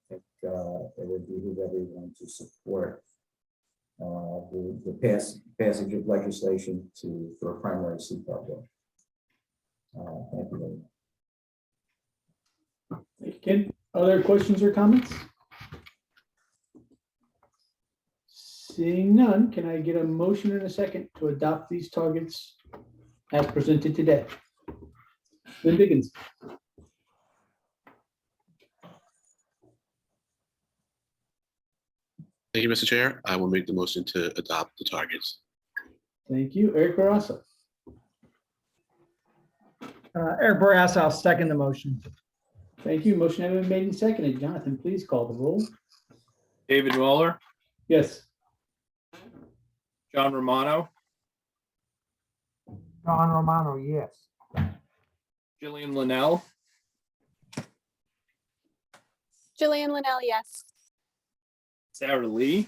think it would behoove everyone to support the passage of legislation for a primary seatbelt law. Thank you very much. Thank you, Ken. Other questions or comments? Seeing none, can I get a motion in a second to adopt these targets as presented today? Lynn Diggins. Thank you, Mr. Chair. I will make the motion to adopt the targets. Thank you. Eric Barrasso. Eric Barrasso, I'll second the motion. Thank you. Motion has been made and seconded. Jonathan, please call the roll. David Waller, Yes. John Romano, John Romano, yes. Jillian Linnell, Jillian Linnell, yes. Sarah Lee,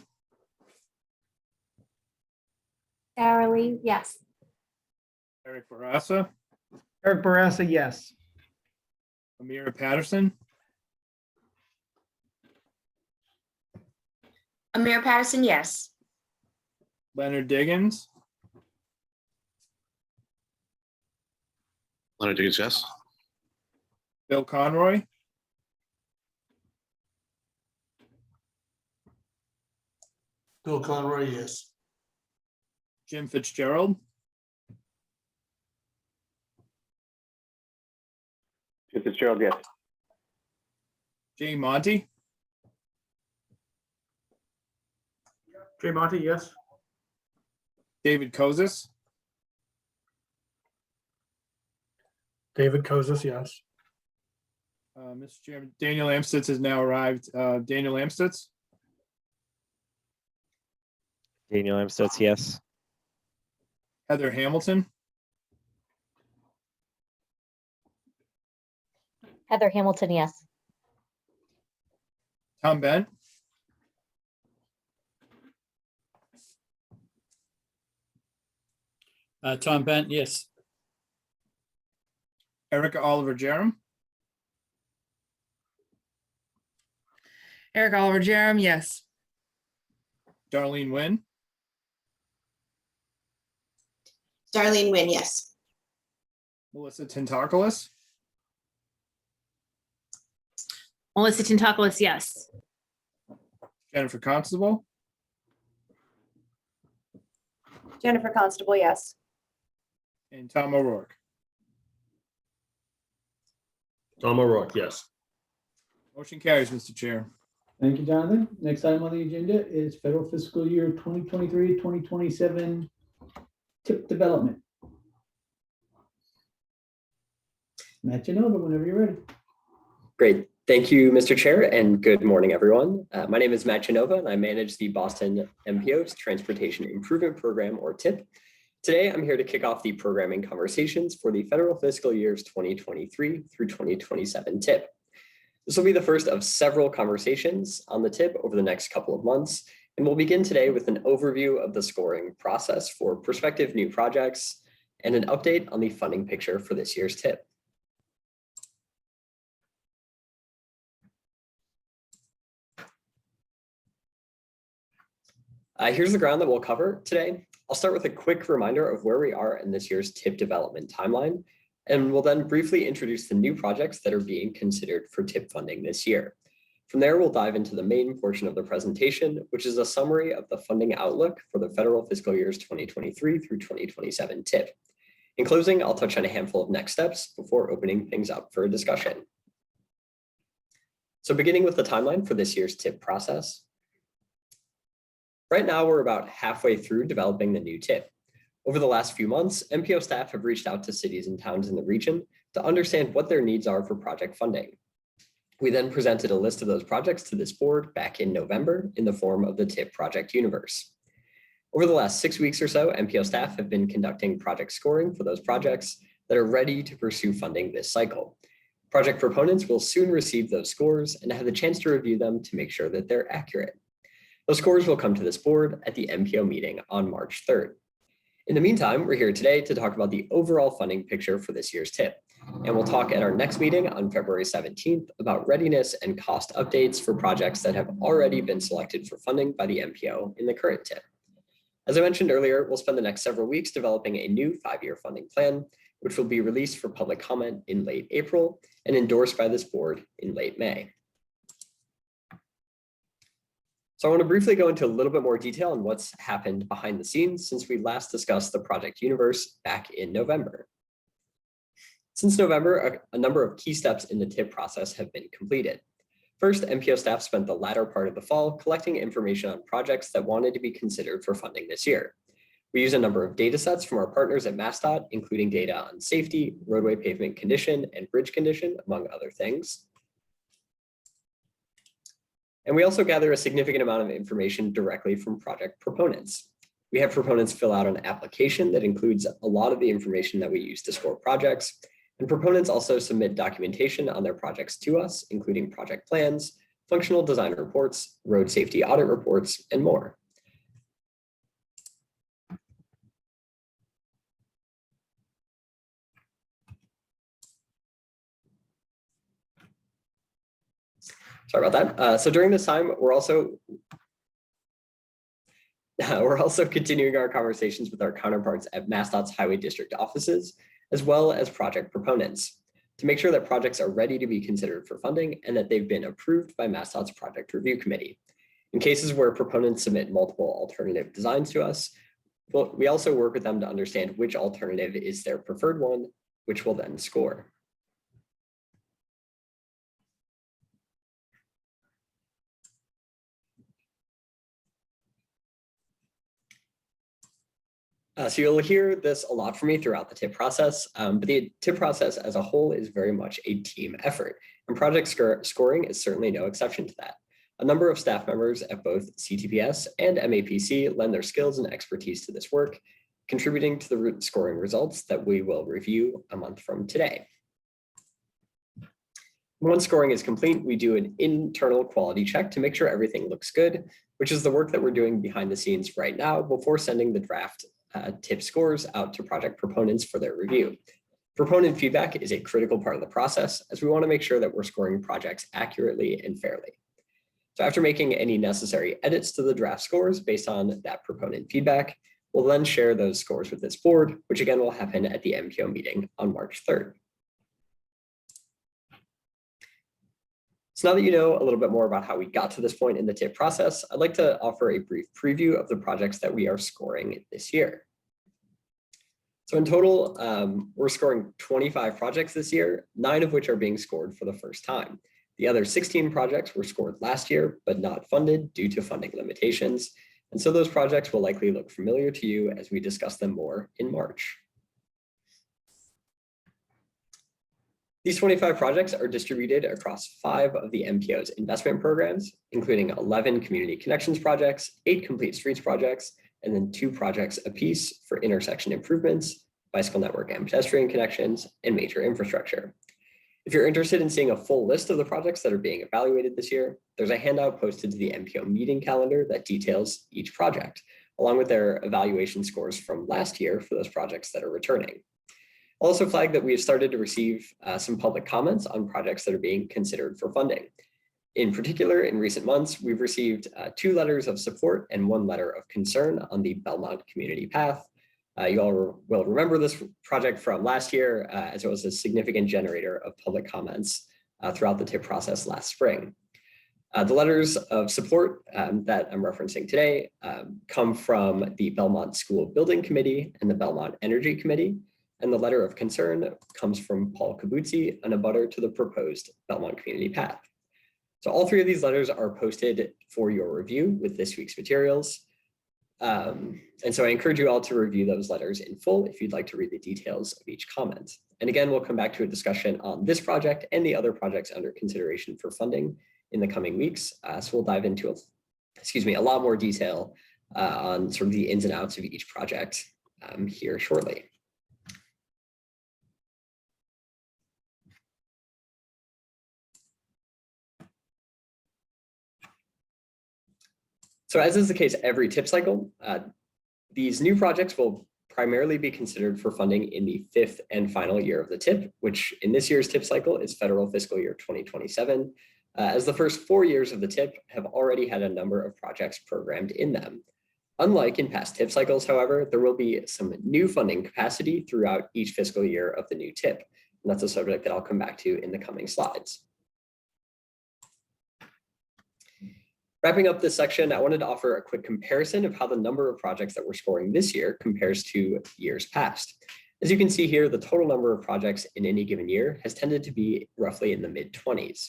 Sarah Lee, yes. Eric Barassa, Eric Barrasso, yes. Amira Patterson, Amir Patterson, yes. Leonard Diggins, Leonard Diggins, yes. Bill Conroy, Bill Conroy, yes. Jim Fitzgerald, Jim Fitzgerald, yes. Jay Monty, Jay Monty, yes. David Kozis, David Kozis, yes. Mr. Chairman, Daniel Amstutz has now arrived. Daniel Amstutz, Daniel Amstutz, yes. Heather Hamilton, Heather Hamilton, yes. Tom Bent, Tom Bent, yes. Erica Oliver Jerem, Eric Oliver Jerem, yes. Darlene Wynn, Darlene Wynn, yes. Melissa Tintakoulis, Melissa Tintakoulis, yes. Jennifer Constable, Jennifer Constable, yes. and Tom O'Rourke. Tom O'Rourke, yes. Motion carries, Mr. Chair. Thank you, Jonathan. Next item on the agenda is federal fiscal year 2023-2027 tip development. Matt Genova, whenever you're ready. Great. Thank you, Mr. Chair, and good morning, everyone. My name is Matt Genova, and I manage the Boston MPO's Transportation Improvement Program, or TIP. Today, I'm here to kick off the programming conversations for the federal fiscal years 2023 through 2027 TIP. This will be the first of several conversations on the TIP over the next couple of months, and we'll begin today with an overview of the scoring process for prospective new projects and an update on the funding picture for this year's TIP. Here's the ground that we'll cover today. I'll start with a quick reminder of where we are in this year's TIP development timeline, and we'll then briefly introduce the new projects that are being considered for TIP funding this year. From there, we'll dive into the main portion of the presentation, which is a summary of the funding outlook for the federal fiscal years 2023 through 2027 TIP. In closing, I'll touch on a handful of next steps before opening things up for a discussion. So beginning with the timeline for this year's TIP process. Right now, we're about halfway through developing the new TIP. Over the last few months, MPO staff have reached out to cities and towns in the region to understand what their needs are for project funding. We then presented a list of those projects to this board back in November in the form of the TIP project universe. Over the last 6 weeks or so, MPO staff have been conducting project scoring for those projects that are ready to pursue funding this cycle. Project proponents will soon receive those scores and have the chance to review them to make sure that they're accurate. Those scores will come to this board at the MPO meeting on March 3rd. In the meantime, we're here today to talk about the overall funding picture for this year's TIP. And we'll talk at our next meeting on February 17th about readiness and cost updates for projects that have already been selected for funding by the MPO in the current TIP. As I mentioned earlier, we'll spend the next several weeks developing a new 5-year funding plan, which will be released for public comment in late April and endorsed by this board in late May. So I want to briefly go into a little bit more detail on what's happened behind the scenes since we last discussed the project universe back in November. Since November, a number of key steps in the TIP process have been completed. First, MPO staff spent the latter part of the fall collecting information on projects that wanted to be considered for funding this year. We used a number of data sets from our partners at MassDOT, including data on safety, roadway pavement condition, and bridge condition, among other things. And we also gather a significant amount of information directly from project proponents. We have proponents fill out an application that includes a lot of the information that we use to score projects. And proponents also submit documentation on their projects to us, including project plans, functional design reports, road safety audit reports, and more. Sorry about that. So during this time, we're also continuing our conversations with our counterparts at MassDOT's Highway District offices, as well as project proponents, to make sure that projects are ready to be considered for funding and that they've been approved by MassDOT's Project Review Committee. In cases where proponents submit multiple alternative designs to us, we also work with them to understand which alternative is their preferred one, which will then score. So you'll hear this a lot from me throughout the TIP process, but the TIP process as a whole is very much a team effort, and project scoring is certainly no exception to that. A number of staff members at both CTPS and MAPC lend their skills and expertise to this work, contributing to the scoring results that we will review a month from today. Once scoring is complete, we do an internal quality check to make sure everything looks good, which is the work that we're doing behind the scenes right now before sending the draft TIP scores out to project proponents for their review. Proponent feedback is a critical part of the process, as we want to make sure that we're scoring projects accurately and fairly. So after making any necessary edits to the draft scores based on that proponent feedback, we'll then share those scores with this board, which again will happen at the MPO meeting on March 3rd. So now that you know a little bit more about how we got to this point in the TIP process, I'd like to offer a brief preview of the projects that we are scoring this year. So in total, we're scoring 25 projects this year, 9 of which are being scored for the first time. The other 16 projects were scored last year, but not funded due to funding limitations. And so those projects will likely look familiar to you as we discuss them more in March. These 25 projects are distributed across 5 of the MPO's investment programs, including 11 community connections projects, 8 complete streets projects, and then 2 projects apiece for intersection improvements, bicycle network and pedestrian connections, and major infrastructure. If you're interested in seeing a full list of the projects that are being evaluated this year, there's a handout posted to the MPO meeting calendar that details each project, along with their evaluation scores from last year for those projects that are returning. I'll also flag that we have started to receive some public comments on projects that are being considered for funding. In particular, in recent months, we've received 2 letters of support and 1 letter of concern on the Belmont Community Path. You all will remember this project from last year, as it was a significant generator of public comments throughout the TIP process last spring. The letters of support that I'm referencing today come from the Belmont School Building Committee and the Belmont Energy Committee, and the letter of concern comes from Paul Kabutzi, an abutter to the proposed Belmont Community Path. So all 3 of these letters are posted for your review with this week's materials. And so I encourage you all to review those letters in full if you'd like to read the details of each comment. And again, we'll come back to a discussion on this project and the other projects under consideration for funding in the coming weeks. So we'll dive into, a lot more detail on sort of the ins and outs of each project here shortly. So as is the case every TIP cycle, these new projects will primarily be considered for funding in the 5th and final year of the TIP, which in this year's TIP cycle is federal fiscal year 2027, as the first 4 years of the TIP have already had a number of projects programmed in them. Unlike in past TIP cycles, however, there will be some new funding capacity throughout each fiscal year of the new TIP. And that's a subject that I'll come back to in the coming slides. Wrapping up this section, I wanted to offer a quick comparison of how the number of projects that we're scoring this year compares to years past. As you can see here, the total number of projects in any given year has tended to be roughly in the mid-20s.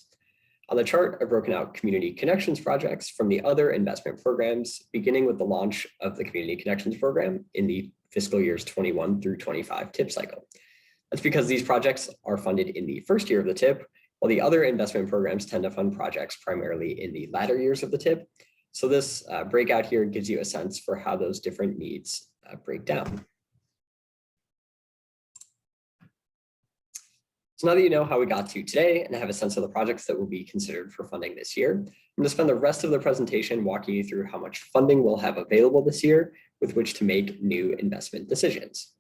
On the chart, I've broken out community connections projects from the other investment programs, beginning with the launch of the community connections program in the fiscal years 21 through 25 TIP cycle. That's because these projects are funded in the first year of the TIP, while the other investment programs tend to fund projects primarily in the latter years of the TIP. So this breakout here gives you a sense for how those different needs break down. So now that you know how we got to today and have a sense of the projects that will be considered for funding this year, I'm going to spend the rest of the presentation walking you through how much funding we'll have available this year with which to make new investment decisions.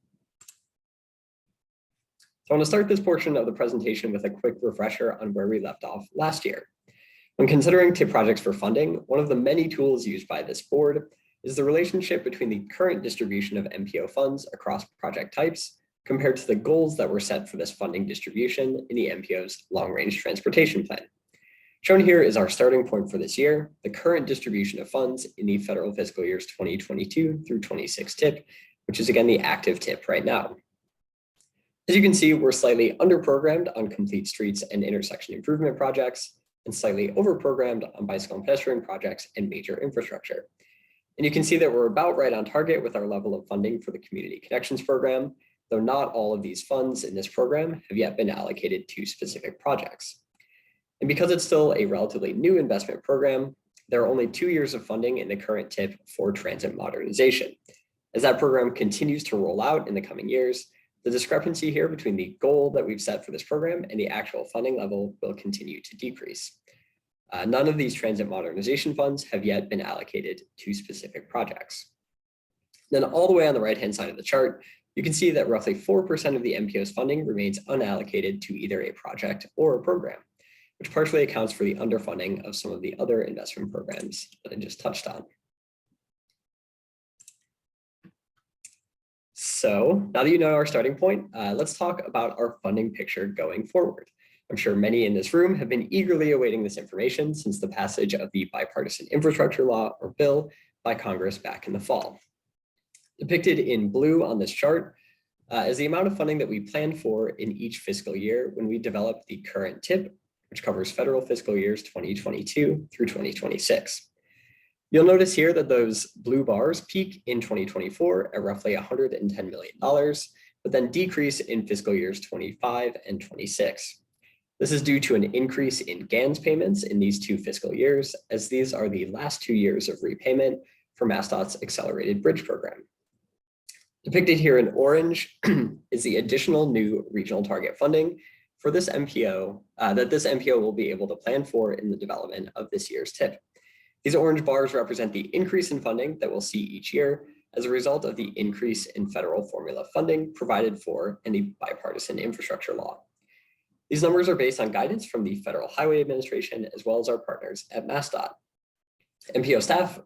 So I want to start this portion of the presentation with a quick refresher on where we left off last year. When considering TIP projects for funding, one of the many tools used by this board is the relationship between the current distribution of MPO funds across project types compared to the goals that were set for this funding distribution in the MPO's long-range transportation plan. Shown here is our starting point for this year, the current distribution of funds in the federal fiscal years 2022 through 26 TIP, which is again the active TIP right now. As you can see, we're slightly under-programmed on complete streets and intersection improvement projects, and slightly over-programmed on bicycle and pedestrian projects and major infrastructure. And you can see that we're about right on target with our level of funding for the Community Connections Program, though not all of these funds in this program have yet been allocated to specific projects. And because it's still a relatively new investment program, there are only 2 years of funding in the current TIP for transit modernization. As that program continues to roll out in the coming years, the discrepancy here between the goal that we've set for this program and the actual funding level will continue to decrease. None of these transit modernization funds have yet been allocated to specific projects. Then all the way on the right-hand side of the chart, you can see that roughly 4% of the MPO's funding remains unallocated to either a project or a program, which partially accounts for the underfunding of some of the other investment programs that I just touched on. So now that you know our starting point, let's talk about our funding picture going forward. I'm sure many in this room have been eagerly awaiting this information since the passage of the Bipartisan Infrastructure Law, or bill, by Congress back in the fall. Depicted in blue on this chart is the amount of funding that we plan for in each fiscal year when we develop the current TIP which covers federal fiscal years 2022 through 2026. You'll notice here that those blue bars peak in 2024 at roughly $110 million, but then decrease in fiscal years 25 and 26. This is due to an increase in GANS payments in these 2 fiscal years, as these are the last 2 years of repayment for MassDOT's Accelerated Bridge Program. Depicted here in orange is the additional new regional target funding for this MPO that this MPO will be able to plan for in the development of this year's TIP. These orange bars represent the increase in funding that we'll see each year as a result of the increase in federal formula funding provided for in the bipartisan infrastructure law. These numbers are based on guidance from the Federal Highway Administration as well as our partners at MassDOT. MPO staff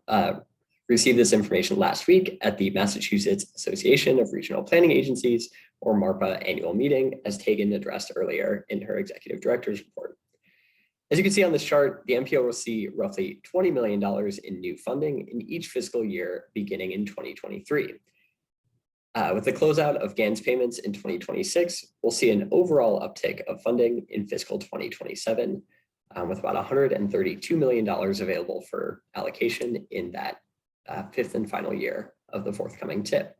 received this information last week at the Massachusetts Association of Regional Planning Agencies, or MARPA, annual meeting, as Tegan addressed earlier in her executive director's report. As you can see on this chart, the MPO will see roughly $20 million in new funding in each fiscal year beginning in 2023. With the closeout of GANS payments in 2026, we'll see an overall uptick of funding in fiscal 2027, with about $132 million available for allocation in that 5th and final year of the forthcoming TIP.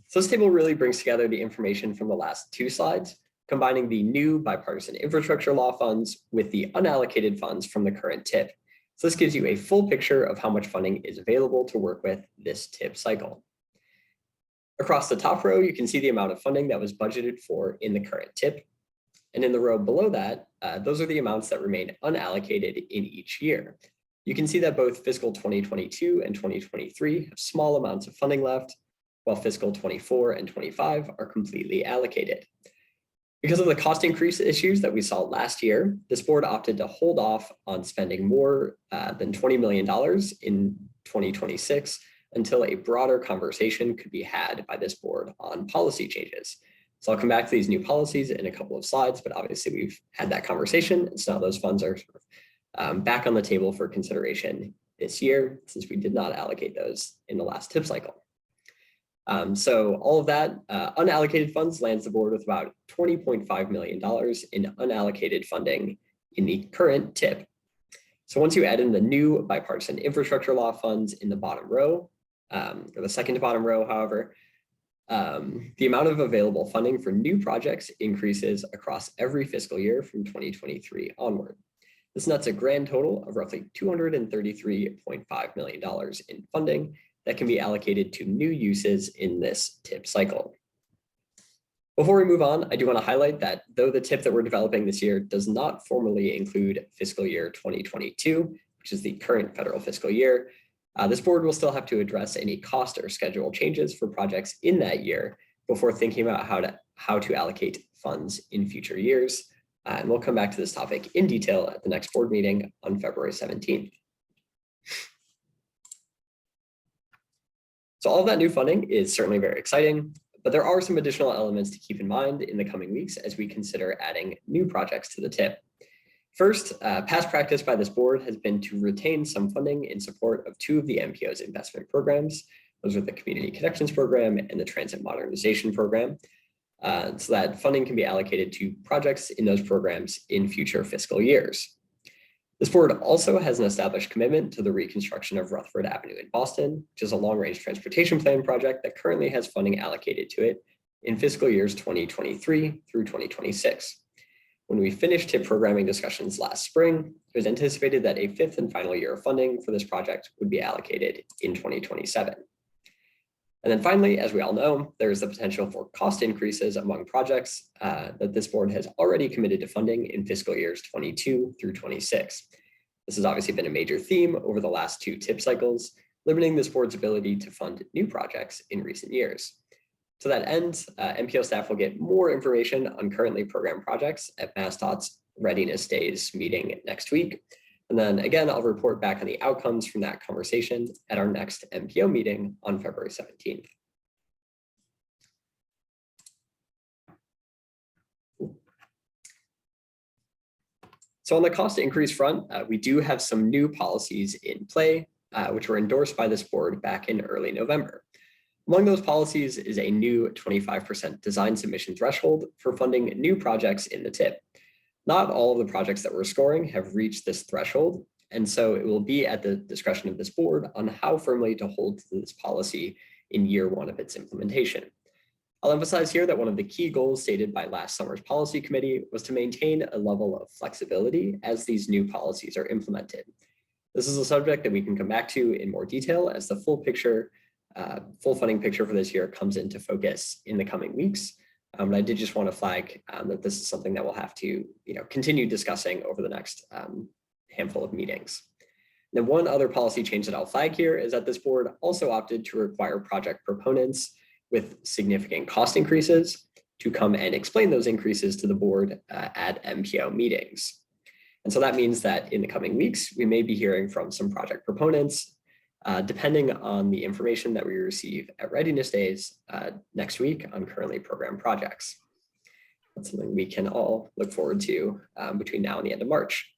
So this table really brings together the information from the last 2 slides, combining the new bipartisan infrastructure law funds with the unallocated funds from the current TIP. So this gives you a full picture of how much funding is available to work with this TIP cycle. Across the top row, you can see the amount of funding that was budgeted for in the current TIP. And in the row below that, those are the amounts that remain unallocated in each year. You can see that both fiscal 2022 and 2023 have small amounts of funding left, while fiscal 24 and 25 are completely allocated. Because of the cost increase issues that we saw last year, this board opted to hold off on spending more than $20 million in 2026 until a broader conversation could be had by this board on policy changes. So I'll come back to these new policies in a couple of slides, but obviously we've had that conversation, and so now those funds are sort of, back on the table for consideration this year, since we did not allocate those in the last TIP cycle. So all of that unallocated funds lands the board with about $20.5 million in unallocated funding in the current TIP. So once you add in the new bipartisan infrastructure law funds in the bottom row, or the second to bottom row, however, the amount of available funding for new projects increases across every fiscal year from 2023 onward. This nets a grand total of roughly $233.5 million in funding that can be allocated to new uses in this TIP cycle. Before we move on, I do want to highlight that though the TIP that we're developing this year does not formally include fiscal year 2022, which is the current federal fiscal year, this board will still have to address any cost or schedule changes for projects in that year before thinking about how to allocate funds in future years. And we'll come back to this topic in detail at the next board meeting on February 17th. So all of that new funding is certainly very exciting, but there are some additional elements to keep in mind in the coming weeks as we consider adding new projects to the TIP. First, past practice by this board has been to retain some funding in support of 2 of the MPO's investment programs. Those are the Community Connections Program and the Transit Modernization Program, so that funding can be allocated to projects in those programs in future fiscal years. This board also has an established commitment to the reconstruction of Rutherford Avenue in Boston, which is a long-range transportation plan project that currently has funding allocated to it in fiscal years 2023 through 2026. When we finished TIP programming discussions last spring, it was anticipated that a 5th and final year of funding for this project would be allocated in 2027. And then finally, as we all know, there is the potential for cost increases among projects that this board has already committed to funding in fiscal years 22 through 26. This has obviously been a major theme over the last 2 TIP cycles, limiting this board's ability to fund new projects in recent years. To that end, MPO staff will get more information on currently programmed projects at MassDOT's Readiness Days meeting next week. And then again, I'll report back on the outcomes from that conversation at our next MPO meeting on February 17th. So on the cost increase front, we do have some new policies in play, which were endorsed by this board back in early November. Among those policies is a new 25% design submission threshold for funding new projects in the TIP. Not all of the projects that we're scoring have reached this threshold, and so it will be at the discretion of this board on how firmly to hold to this policy in year one of its implementation. I'll emphasize here that one of the key goals stated by last summer's policy committee was to maintain a level of flexibility as these new policies are implemented. This is a subject that we can come back to in more detail as the full funding picture for this year comes into focus in the coming weeks. But I did just want to flag that this is something that we'll have to continue discussing over the next handful of meetings. Then one other policy change that I'll flag here is that this board also opted to require project proponents with significant cost increases to come and explain those increases to the board at MPO meetings. And so that means that in the coming weeks, we may be hearing from some project proponents, depending on the information that we receive at Readiness Days next week on currently programmed projects. That's something we can all look forward to between now and the end of March.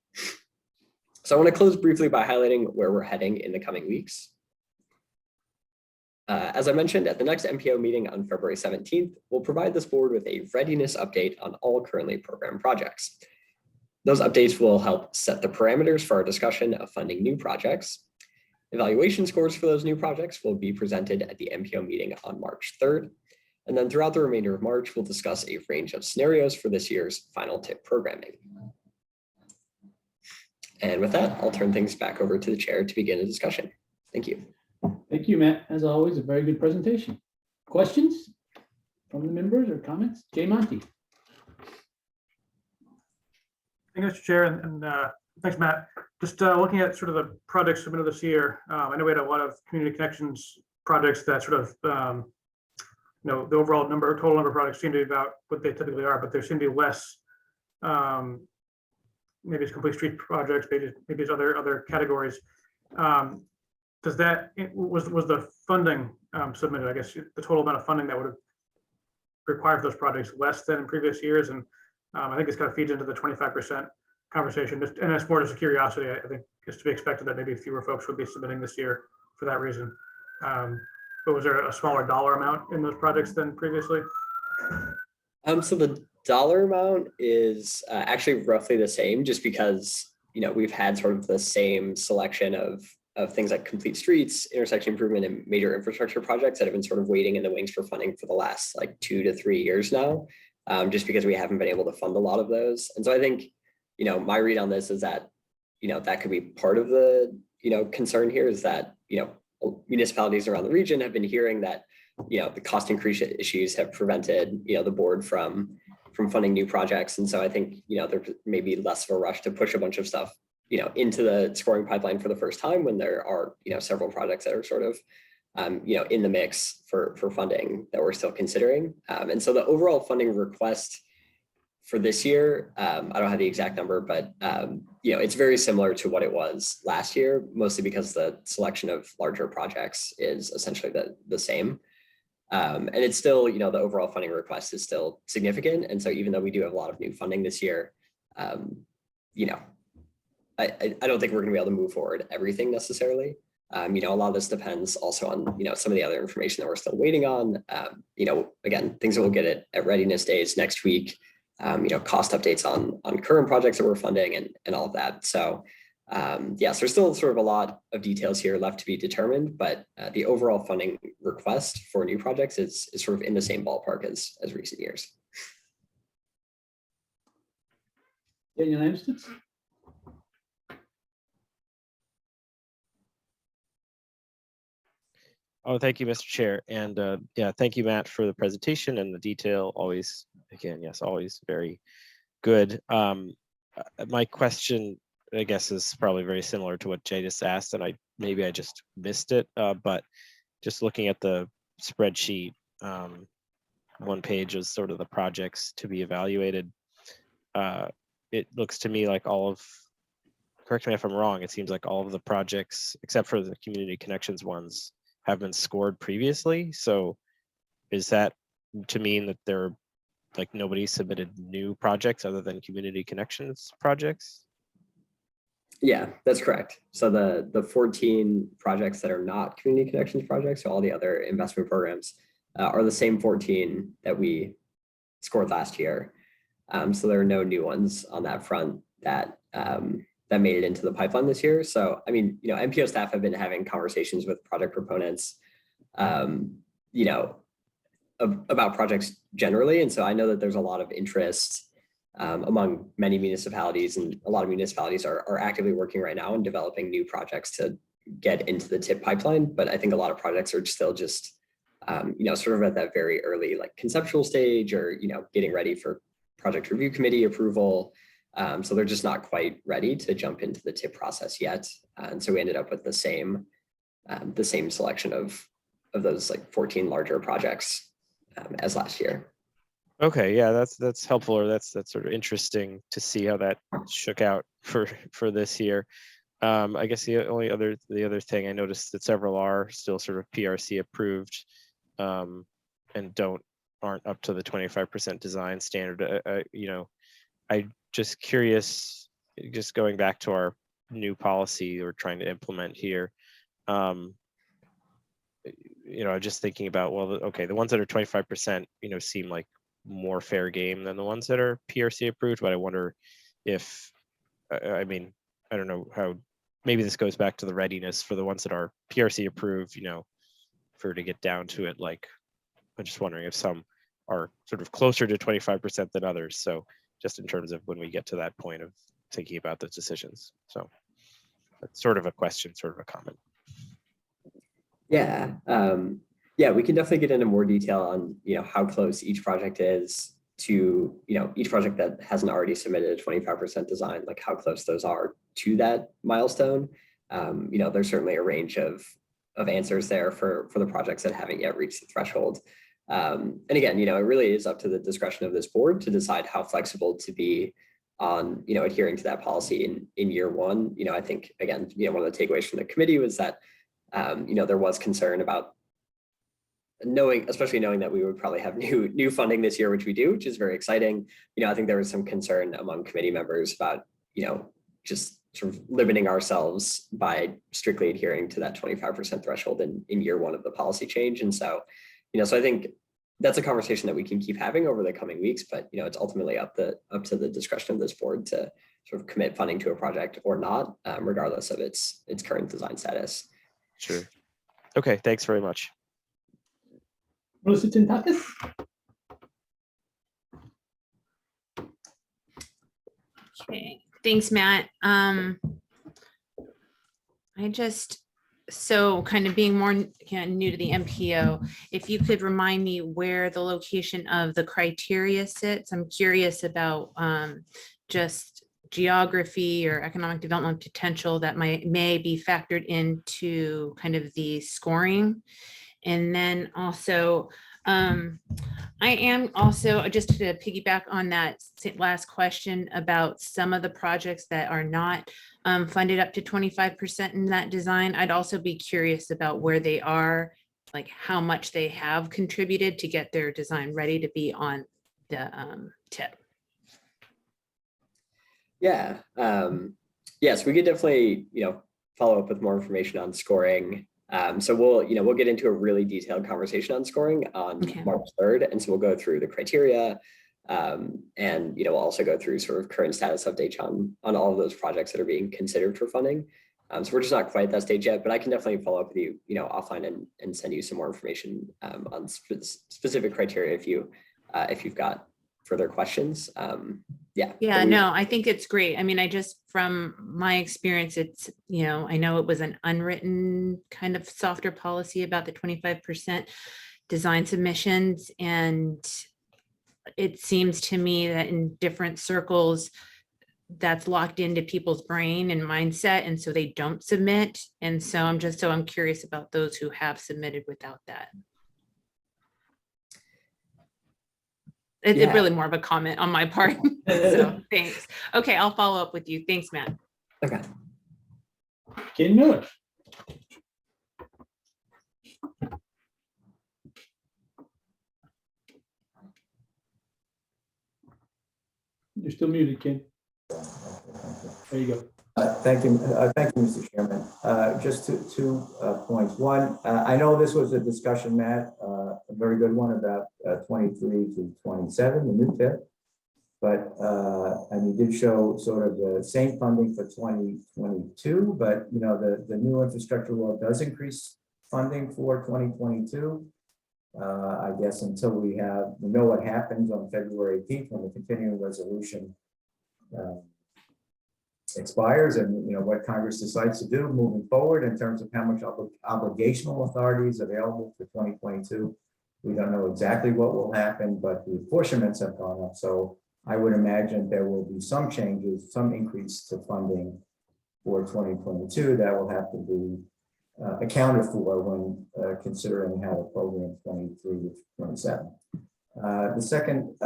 So I want to close briefly by highlighting where we're heading in the coming weeks. As I mentioned, at the next MPO meeting on February 17th, we'll provide this board with a readiness update on all currently programmed projects. Those updates will help set the parameters for our discussion of funding new projects. Evaluation scores for those new projects will be presented at the MPO meeting on March 3rd. And then throughout the remainder of March, we'll discuss a range of scenarios for this year's final TIP programming. And with that, I'll turn things back over to the chair to begin the discussion. Thank you. Thank you, Matt. As always, a very good presentation. Questions from the members or comments? Jay Monty. Thank you, Mr. Chair, and thanks, Matt. Just looking at sort of the projects submitted this year, I know we had a lot of community connections projects that sort of, the overall total number of projects seem to be about what they typically are, but there seem to be less. Maybe it's complete street projects, maybe it's other categories. Was the funding submitted? I guess the total amount of funding that would have required for those projects less than in previous years, and I think this kind of feeds into the 25% conversation. And it's more just a curiosity. I think it's to be expected that maybe fewer folks would be submitting this year for that reason. But was there a smaller dollar amount in those projects than previously? So the dollar amount is actually roughly the same, just because we've had sort of the same selection of things like complete streets, intersection improvement, and major infrastructure projects that have been sort of waiting in the wings for funding for the last like 2 to 3 years now, just because we haven't been able to fund a lot of those. And so I think my read on this is that that could be part of the concern here, is that municipalities around the region have been hearing that the cost increase issues have prevented the board from funding new projects. And so I think there may be less of a rush to push a bunch of stuff into the scoring pipeline for the first time, when there are several projects that are sort of in the mix for funding that we're still considering. And so the overall funding request for this year, I don't have the exact number, but it's very similar to what it was last year, mostly because the selection of larger projects is essentially the same. And it's still, the overall funding request is still significant. And so even though we do have a lot of new funding this year, I don't think we're going to be able to move forward everything necessarily. A lot of this depends also on, some of the other information that we're still waiting on. Again, things that we'll get at Readiness Days next week, cost updates on current projects that we're funding and all of that. So yes, there's still sort of a lot of details here left to be determined, but the overall funding request for new projects is sort of in the same ballpark as recent years. Daniel Amstutz. Oh, thank you, Mr. Chair. And yeah, thank you, Matt, for the presentation and the detail. Always, again, yes, always very good. My question, I guess, is probably very similar to what Jay just asked, and maybe I just missed it. But just looking at the spreadsheet, one page is sort of the projects to be evaluated. It looks to me like correct me if I'm wrong, it seems like all of the projects, except for the community connections ones, have been scored previously. So is that to mean that nobody submitted new projects other than community connections projects? Yeah, that's correct. So the 14 projects that are not community connections projects, so all the other investment programs, are the same 14 that we scored last year. So there are no new ones on that front that that made it into the pipeline this year. So I mean, MPO staff have been having conversations with project proponents, about projects generally, and so I know that there's a lot of interest among many municipalities, and a lot of municipalities are actively working right now in developing new projects to get into the TIP pipeline. But I think a lot of projects are still just, sort of at that very early like conceptual stage, or getting ready for project review committee approval. So they're just not quite ready to jump into the TIP process yet. And so we ended up with the same selection of those like 14 larger projects as last year. Okay, yeah, that's helpful, or that's sort of interesting to see how that shook out for this year. I guess the other thing I noticed that several are still sort of PRC approved, and aren't up to the 25% design standard. I just curious, just going back to our new policy we're trying to implement here. Just thinking about, well, okay, the ones that are 25%, seem like more fair game than the ones that are PRC approved. But I wonder if, I don't know how, maybe this goes back to the readiness for the ones that are PRC approved, for to get down to it. Like, I'm just wondering if some are sort of closer to 25% than others. So just in terms of when we get to that point of thinking about those decisions. So that's sort of a question, sort of a comment. Yeah. Yeah, we can definitely get into more detail on, how close each project is to, each project that hasn't already submitted a 25% design, like how close those are to that milestone. There's certainly a range of answers there for the projects that haven't yet reached the threshold. And again, it really is up to the discretion of this board to decide how flexible to be on, adhering to that policy in year one. I think, again, one of the takeaways from the committee was that, there was concern about especially knowing that we would probably have new funding this year, which we do, which is very exciting. I think there was some concern among committee members about, just sort of limiting ourselves by strictly adhering to that 25% threshold in year one of the policy change. And so, so I think that's a conversation that we can keep having over the coming weeks, but, it's ultimately up to the discretion of this board to sort of commit funding to a project or not, regardless of its current design status. Sure. Okay, thanks very much. Melissa Tintakis? Okay, thanks, Matt. So kind of being more new to the MPO, if you could remind me where the location of the criteria sits. I'm curious about just geography or economic development potential that may be factored into kind of the scoring. And then also, I am also, just to piggyback on that last question about some of the projects that are not funded up to 25% in that design, I'd also be curious about where they are, like how much they have contributed to get their design ready to be on the TIP. Yeah. Yes, we could definitely, follow up with more information on scoring. So we'll get into a really detailed conversation on scoring on March 3rd. And so we'll go through the criteria, and, we'll also go through sort of current status updates on all of those projects that are being considered for funding. So we're just not quite at that stage yet, but I can definitely follow up with you, offline and send you some more information on specific criteria if you've got further questions. Yeah, no, I think it's great. I mean, from my experience, it's, I know it was an unwritten kind of softer policy about the 25% design submissions. And it seems to me that in different circles, that's locked into people's brain and mindset. And so they don't submit. And so I'm curious about those who have submitted without that. It's really more of a comment on my part. So thanks. Okay, I'll follow up with you. Thanks, Matt. Okay. Ken Miller. You're still muted, Ken. There you go. Thank you, Mr. Chairman. Just two points. One, I know this was a discussion, Matt, a very good one about 23 to 27, the new tip. But, and you did show sort of the same funding for 2022, but, you know, the new infrastructure law does increase funding for 2022. I guess until we know what happens on February 18th when the continuing resolution expires, and you know what Congress decides to do moving forward in terms of how much obligational authority is available for 2022. We don't know exactly what will happen, but the apportionments have gone up. So I would imagine there will be some changes, some increase to funding for 2022 that will have to be accounted for when considering how to program 23 to 27. The second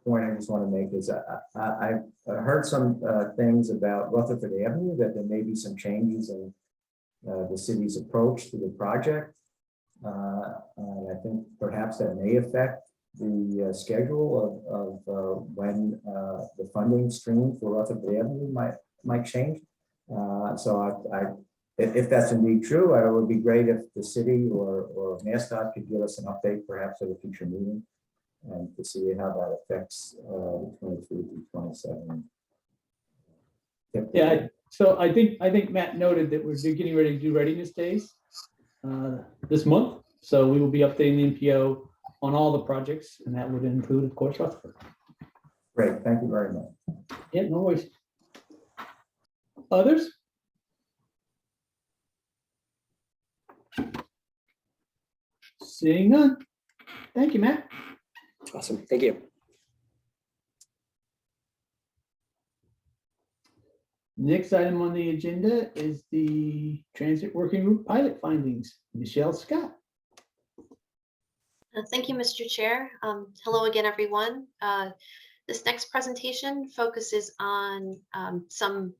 point I just want to make is I've heard some things about Rutherford Avenue, that there may be some changes in the city's approach to the project. And I think perhaps that may affect the schedule of when the funding stream for Rutherford Avenue might change. So if that's indeed true, it would be great if the city or MassDOT could give us an update perhaps at a future meeting and to see how that affects 23 to 27. Yeah, so I think Matt noted that we're getting ready to do readiness days this month. So we will be updating the MPO on all the projects, and that would include, of course, Rutherford. Great, thank you very much. Yeah, no worries. Others? Seeing none. Thank you, Matt. Awesome, thank you. Next item on the agenda is the Transit Working Group pilot findings. Michelle Scott. Thank you, Mr. Chair. Hello again, everyone. This next presentation focuses on some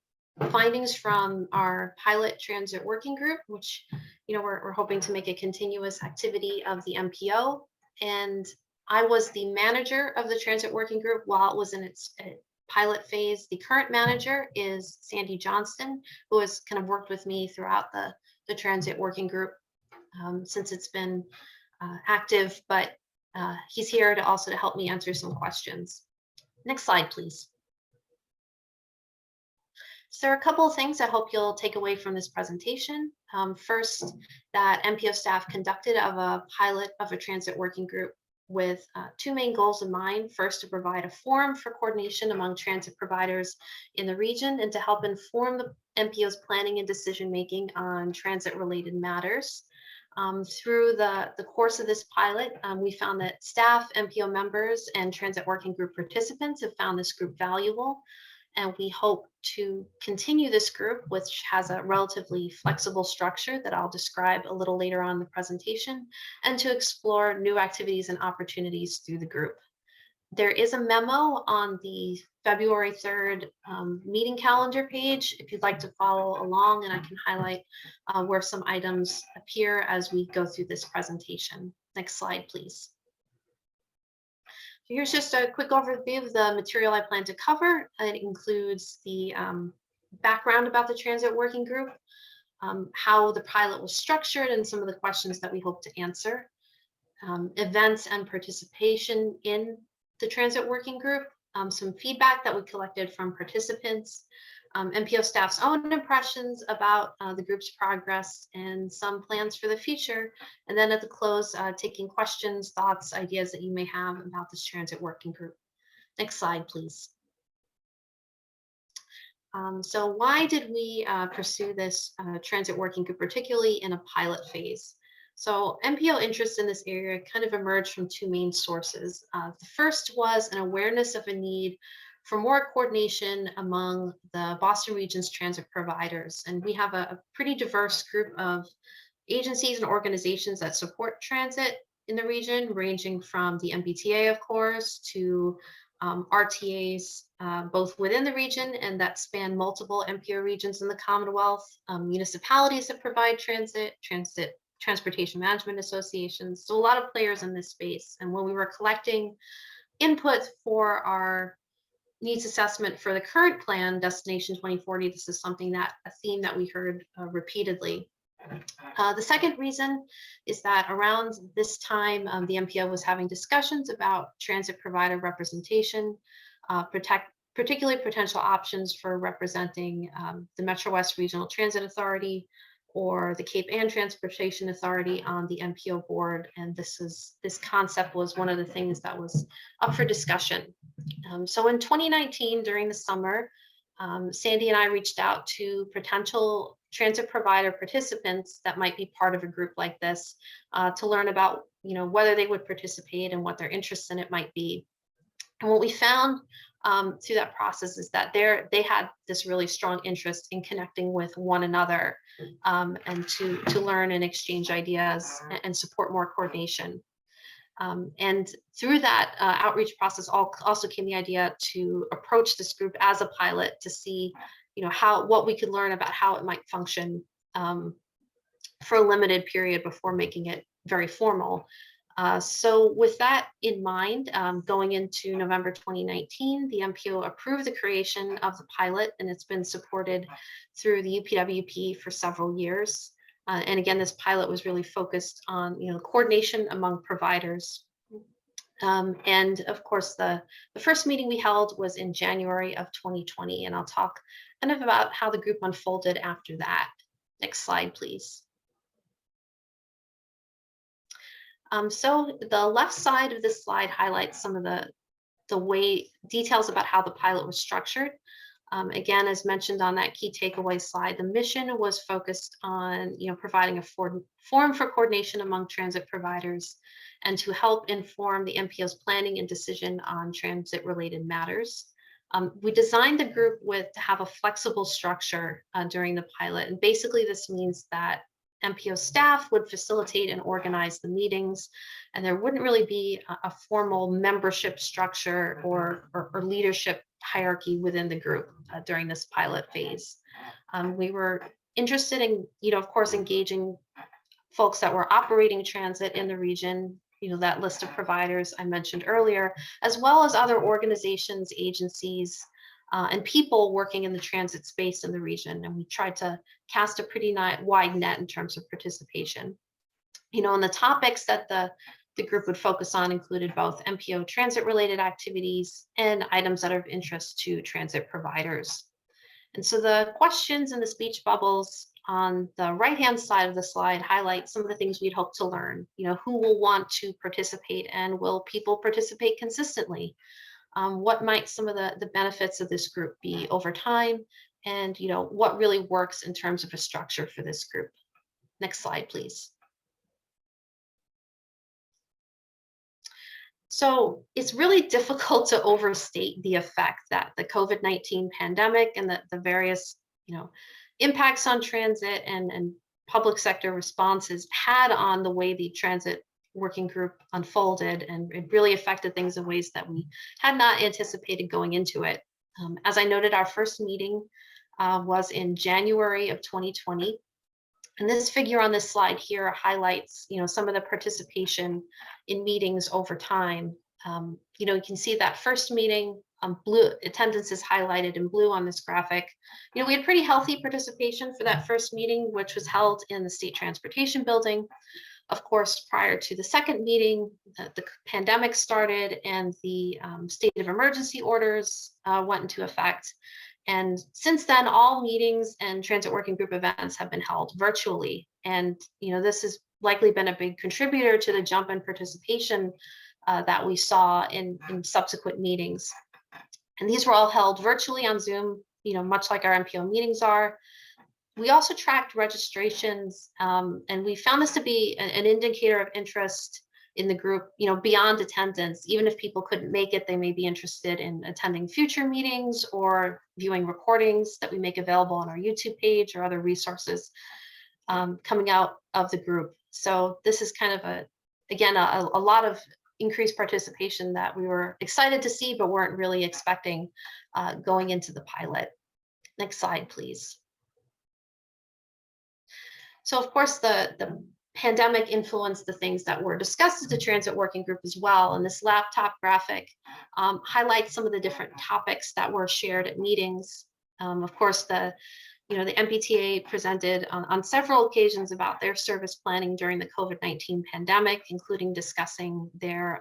findings from our pilot transit working group, which we're hoping to make a continuous activity of the MPO. And I was the manager of the transit working group while it was in its pilot phase. The current manager is Sandy Johnston, who has kind of worked with me throughout the transit working group since it's been active, but he's here to also help me answer some questions. Next slide, please. So there are a couple of things I hope you'll take away from this presentation. First, that MPO staff conducted a pilot of a transit working group with two main goals in mind. First, to provide a forum for coordination among transit providers in the region and to help inform the MPO's planning and decision-making on transit-related matters. Through the course of this pilot, we found that staff, MPO members, and transit working group participants have found this group valuable. And we hope to continue this group, which has a relatively flexible structure that I'll describe a little later on in the presentation, and to explore new activities and opportunities through the group. There is a memo on the February 3rd meeting calendar page if you'd like to follow along, and I can highlight where some items appear as we go through this presentation. Next slide, please. So here's just a quick overview of the material I plan to cover. It includes the background about the transit working group, how the pilot was structured, and some of the questions that we hope to answer, events and participation in the transit working group, some feedback that we collected from participants, MPO staff's own impressions about the group's progress, and some plans for the future. And then at the close, taking questions, thoughts, ideas that you may have about this transit working group. Next slide, please. So why did we pursue this transit working group, particularly in a pilot phase? So MPO interest in this area kind of emerged from two main sources. The first was an awareness of a need for more coordination among the Boston region's transit providers. And we have a pretty diverse group of agencies and organizations that support transit in the region, ranging from the MBTA, of course, to RTAs, both within the region and that span multiple MPO regions in the Commonwealth, municipalities that provide transportation management associations. So a lot of players in this space. And when we were collecting input for our needs assessment for the current plan, Destination 2040. This is something a theme that we heard repeatedly. The second reason is that around this time, the MPO was having discussions about transit provider representation, particularly potential options for representing the Metro West Regional Transit Authority or the Cape Ann Transportation Authority on the MPO board. And this concept was one of the things that was up for discussion. So in 2019, during the summer, Sandy and I reached out to potential transit provider participants that might be part of a group like this to learn about, whether they would participate and what their interests in it might be. And what we found through that process is that they had this really strong interest in connecting with one another and to learn and exchange ideas and support more coordination. And through that outreach process also came the idea to approach this group as a pilot to see, what we could learn about how it might function for a limited period before making it very formal. So with that in mind, going into November 2019, the MPO approved the creation of the pilot, and it's been supported through the UPWP for several years. And again, this pilot was really focused on coordination among providers. And of course, the first meeting we held was in January of 2020, and I'll talk kind of about how the group unfolded after that. Next slide, please. So the left side of this slide highlights some of the details about how the pilot was structured. Again, as mentioned on that key takeaway slide, the mission was focused on providing a forum for coordination among transit providers and to help inform the MPO's planning and decision on transit-related matters. We designed the group to have a flexible structure during the pilot, and basically this means that MPO staff would facilitate and organize the meetings, and there wouldn't really be a formal membership structure or leadership hierarchy within the group during this pilot phase. We were interested in, of course, engaging folks that were operating transit in the region, that list of providers I mentioned earlier, as well as other organizations, agencies, and people working in the transit space in the region. And we tried to cast a pretty wide net in terms of participation. And the topics that the group would focus on included both MPO transit-related activities and items that are of interest to transit providers. And so the questions in the speech bubbles on the right-hand side of the slide highlight some of the things we'd hope to learn. Who will want to participate, and will people participate consistently? What might some of the benefits of this group be over time? And what really works in terms of a structure for this group? Next slide, please. So it's really difficult to overstate the effect that the COVID-19 pandemic and the various impacts on transit and public sector responses had on the way the transit working group unfolded, and it really affected things in ways that we had not anticipated going into it. As I noted, our first meeting was in January of 2020. And this figure on this slide here highlights, some of the participation in meetings over time. You can see that first meeting, blue attendance is highlighted in blue on this graphic. We had pretty healthy participation for that first meeting, which was held in the State Transportation Building. Of course, prior to the second meeting, the pandemic started and the state of emergency orders went into effect. And since then, all meetings and transit working group events have been held virtually. And this has likely been a big contributor to the jump in participation that we saw in subsequent meetings. And these were all held virtually on Zoom, much like our MPO meetings are. We also tracked registrations, and we found this to be an indicator of interest in the group, beyond attendance. Even if people couldn't make it, they may be interested in attending future meetings or viewing recordings that we make available on our YouTube page or other resources coming out of the group. So this is kind of a lot of increased participation that we were excited to see, but weren't really expecting going into the pilot. Next slide, please. So of course, the pandemic influenced the things that were discussed at the transit working group as well. And this laptop graphic highlights some of the different topics that were shared at meetings. Of course, the MPTA presented on several occasions about their service planning during the COVID-19 pandemic, including discussing their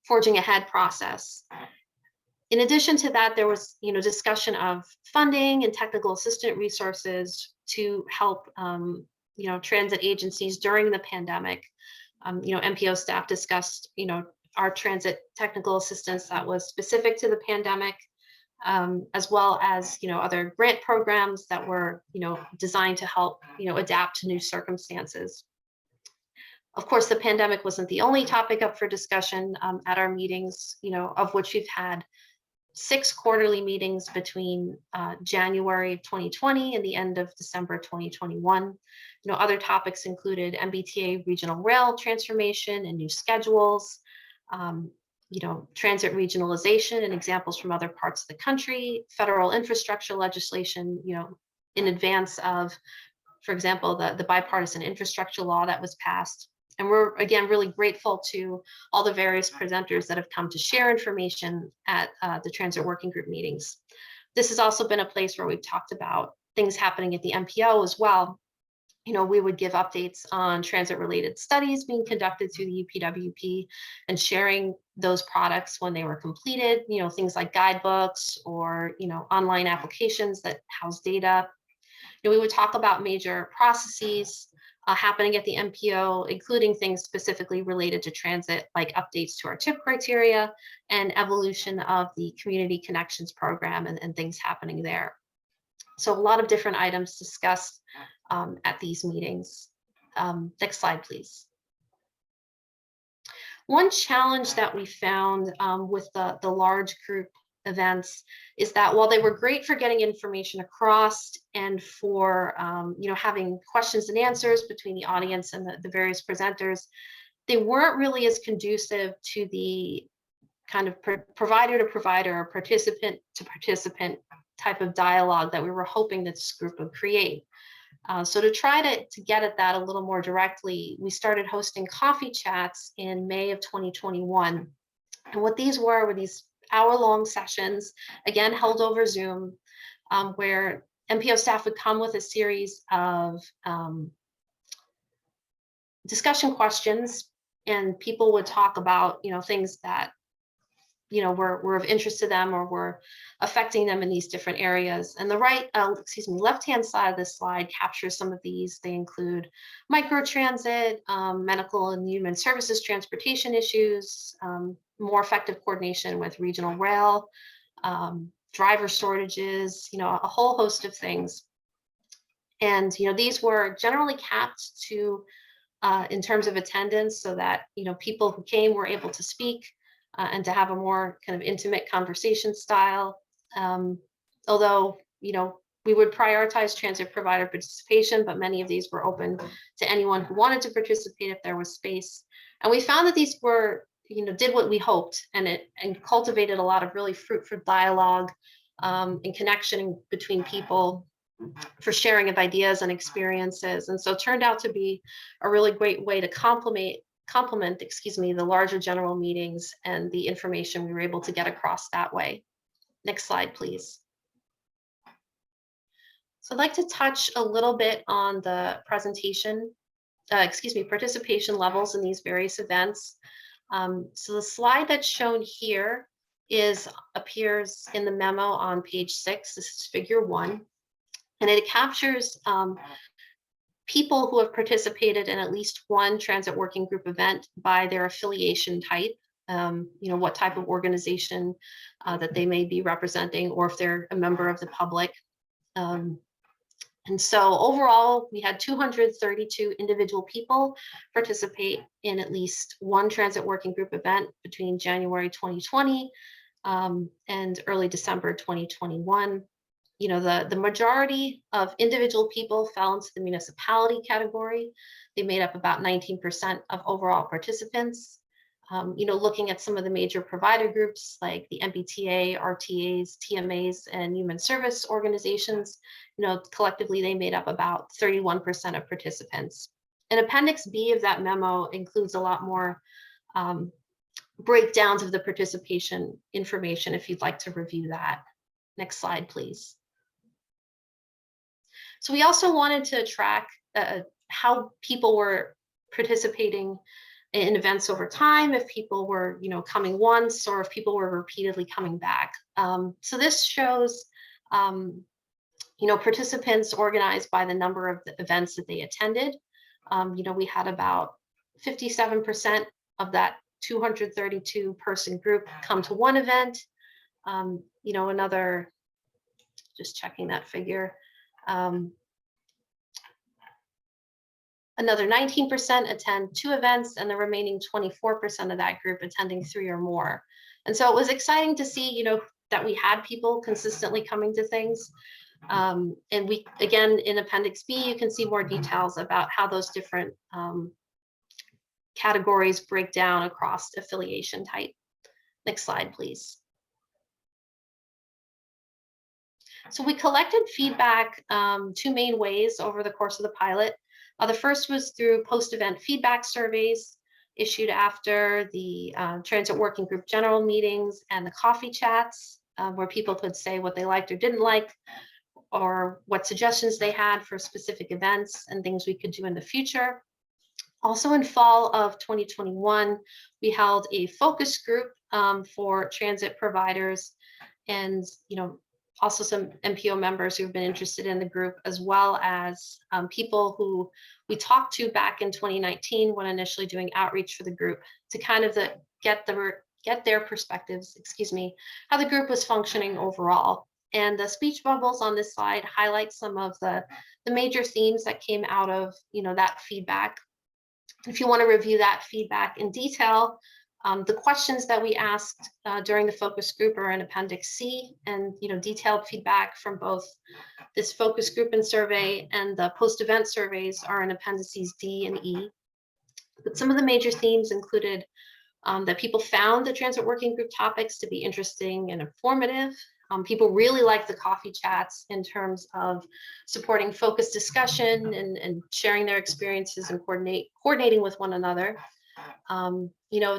forging ahead process. In addition to that, there was discussion of funding and technical assistant resources to help transit agencies during the pandemic. MPO staff discussed our transit technical assistance that was specific to the pandemic, as well as other grant programs that were designed to help adapt to new circumstances. Of course, the pandemic wasn't the only topic up for discussion at our meetings, of which we've had 6 quarterly meetings between January of 2020 and the end of December 2021. Other topics included MBTA regional rail transformation and new schedules, transit regionalization and examples from other parts of the country, federal infrastructure legislation, in advance of, for example, the bipartisan infrastructure law that was passed. And we're, again, really grateful to all the various presenters that have come to share information at the Transit Working Group meetings. This has also been a place where we've talked about things happening at the MPO as well. We would give updates on transit-related studies being conducted through the UPWP and sharing those products when they were completed, things like guidebooks or, online applications that house data. We would talk about major processes happening at the MPO, including things specifically related to transit, like updates to our TIP criteria and evolution of the Community Connections program and things happening there. So a lot of different items discussed at these meetings. Next slide, please. One challenge that we found with the large group events is that while they were great for getting information across and for having questions and answers between the audience and the various presenters, they weren't really as conducive to the kind of provider to provider or participant to participant type of dialogue that we were hoping that this group would create. So to try to get at that a little more directly, we started hosting coffee chats in May of 2021. And what these were these hour-long sessions, again, held over Zoom, where MPO staff would come with a series of discussion questions, and people would talk about, things that, were of interest to them or were affecting them in these different areas. And the left-hand side of this slide captures some of these. They include microtransit, medical and human services transportation issues, more effective coordination with regional rail, driver shortages, a whole host of things. And, these were generally capped to in terms of attendance so that, people who came were able to speak and to have a more kind of intimate conversation style. Although, we would prioritize transit provider participation, but many of these were open to anyone who wanted to participate if there was space. And we found that these were, did what we hoped, and cultivated a lot of really fruitful dialogue and connection between people for sharing of ideas and experiences. And so it turned out to be a really great way to complement, the larger general meetings and the information we were able to get across that way. Next slide, please. So I'd like to touch a little bit on the participation levels in these various events. So the slide that's shown here appears in the memo on page 6. This is figure 1, and it captures people who have participated in at least one transit working group event by their affiliation type, what type of organization that they may be representing, or if they're a member of the public. And so overall, we had 232 individual people participate in at least one transit working group event between January 2020 and early December 2021. The majority of individual people fell into the municipality category. They made up about 19% of overall participants. Looking at some of the major provider groups like the MBTA, RTAs, TMAs, and human service organizations, collectively they made up about 31% of participants. And Appendix B of that memo includes a lot more breakdowns of the participation information if you'd like to review that. Next slide, please. So we also wanted to track how people were participating in events over time, if people were, coming once or if people were repeatedly coming back. So this shows, participants organized by the number of the events that they attended. We had about 57% of that 232 person group come to one event. Another, just checking that figure. Another 19% attend 2 events, and the remaining 24% of that group attending 3 or more. And so it was exciting to see, that we had people consistently coming to things. And we, again, in Appendix B, you can see more details about how those different categories break down across affiliation type. Next slide, please. So we collected feedback 2 main ways over the course of the pilot. The first was through post-event feedback surveys issued after the Transit Working Group general meetings and the coffee chats, where people could say what they liked or didn't like, or what suggestions they had for specific events and things we could do in the future. Also in fall of 2021, we held a focus group for transit providers and, also some MPO members who've been interested in the group, as well as people who we talked to back in 2019 when initially doing outreach for the group to kind of get their perspectives, how the group was functioning overall. And the speech bubbles on this slide highlight some of the major themes that came out of that feedback. If you want to review that feedback in detail, the questions that we asked during the focus group are in Appendix C, and detailed feedback from both this focus group and survey and the post-event surveys are in Appendices D and E. But some of the major themes included that people found the transit working group topics to be interesting and informative. People really like the coffee chats in terms of supporting focused discussion and sharing their experiences and coordinating with one another.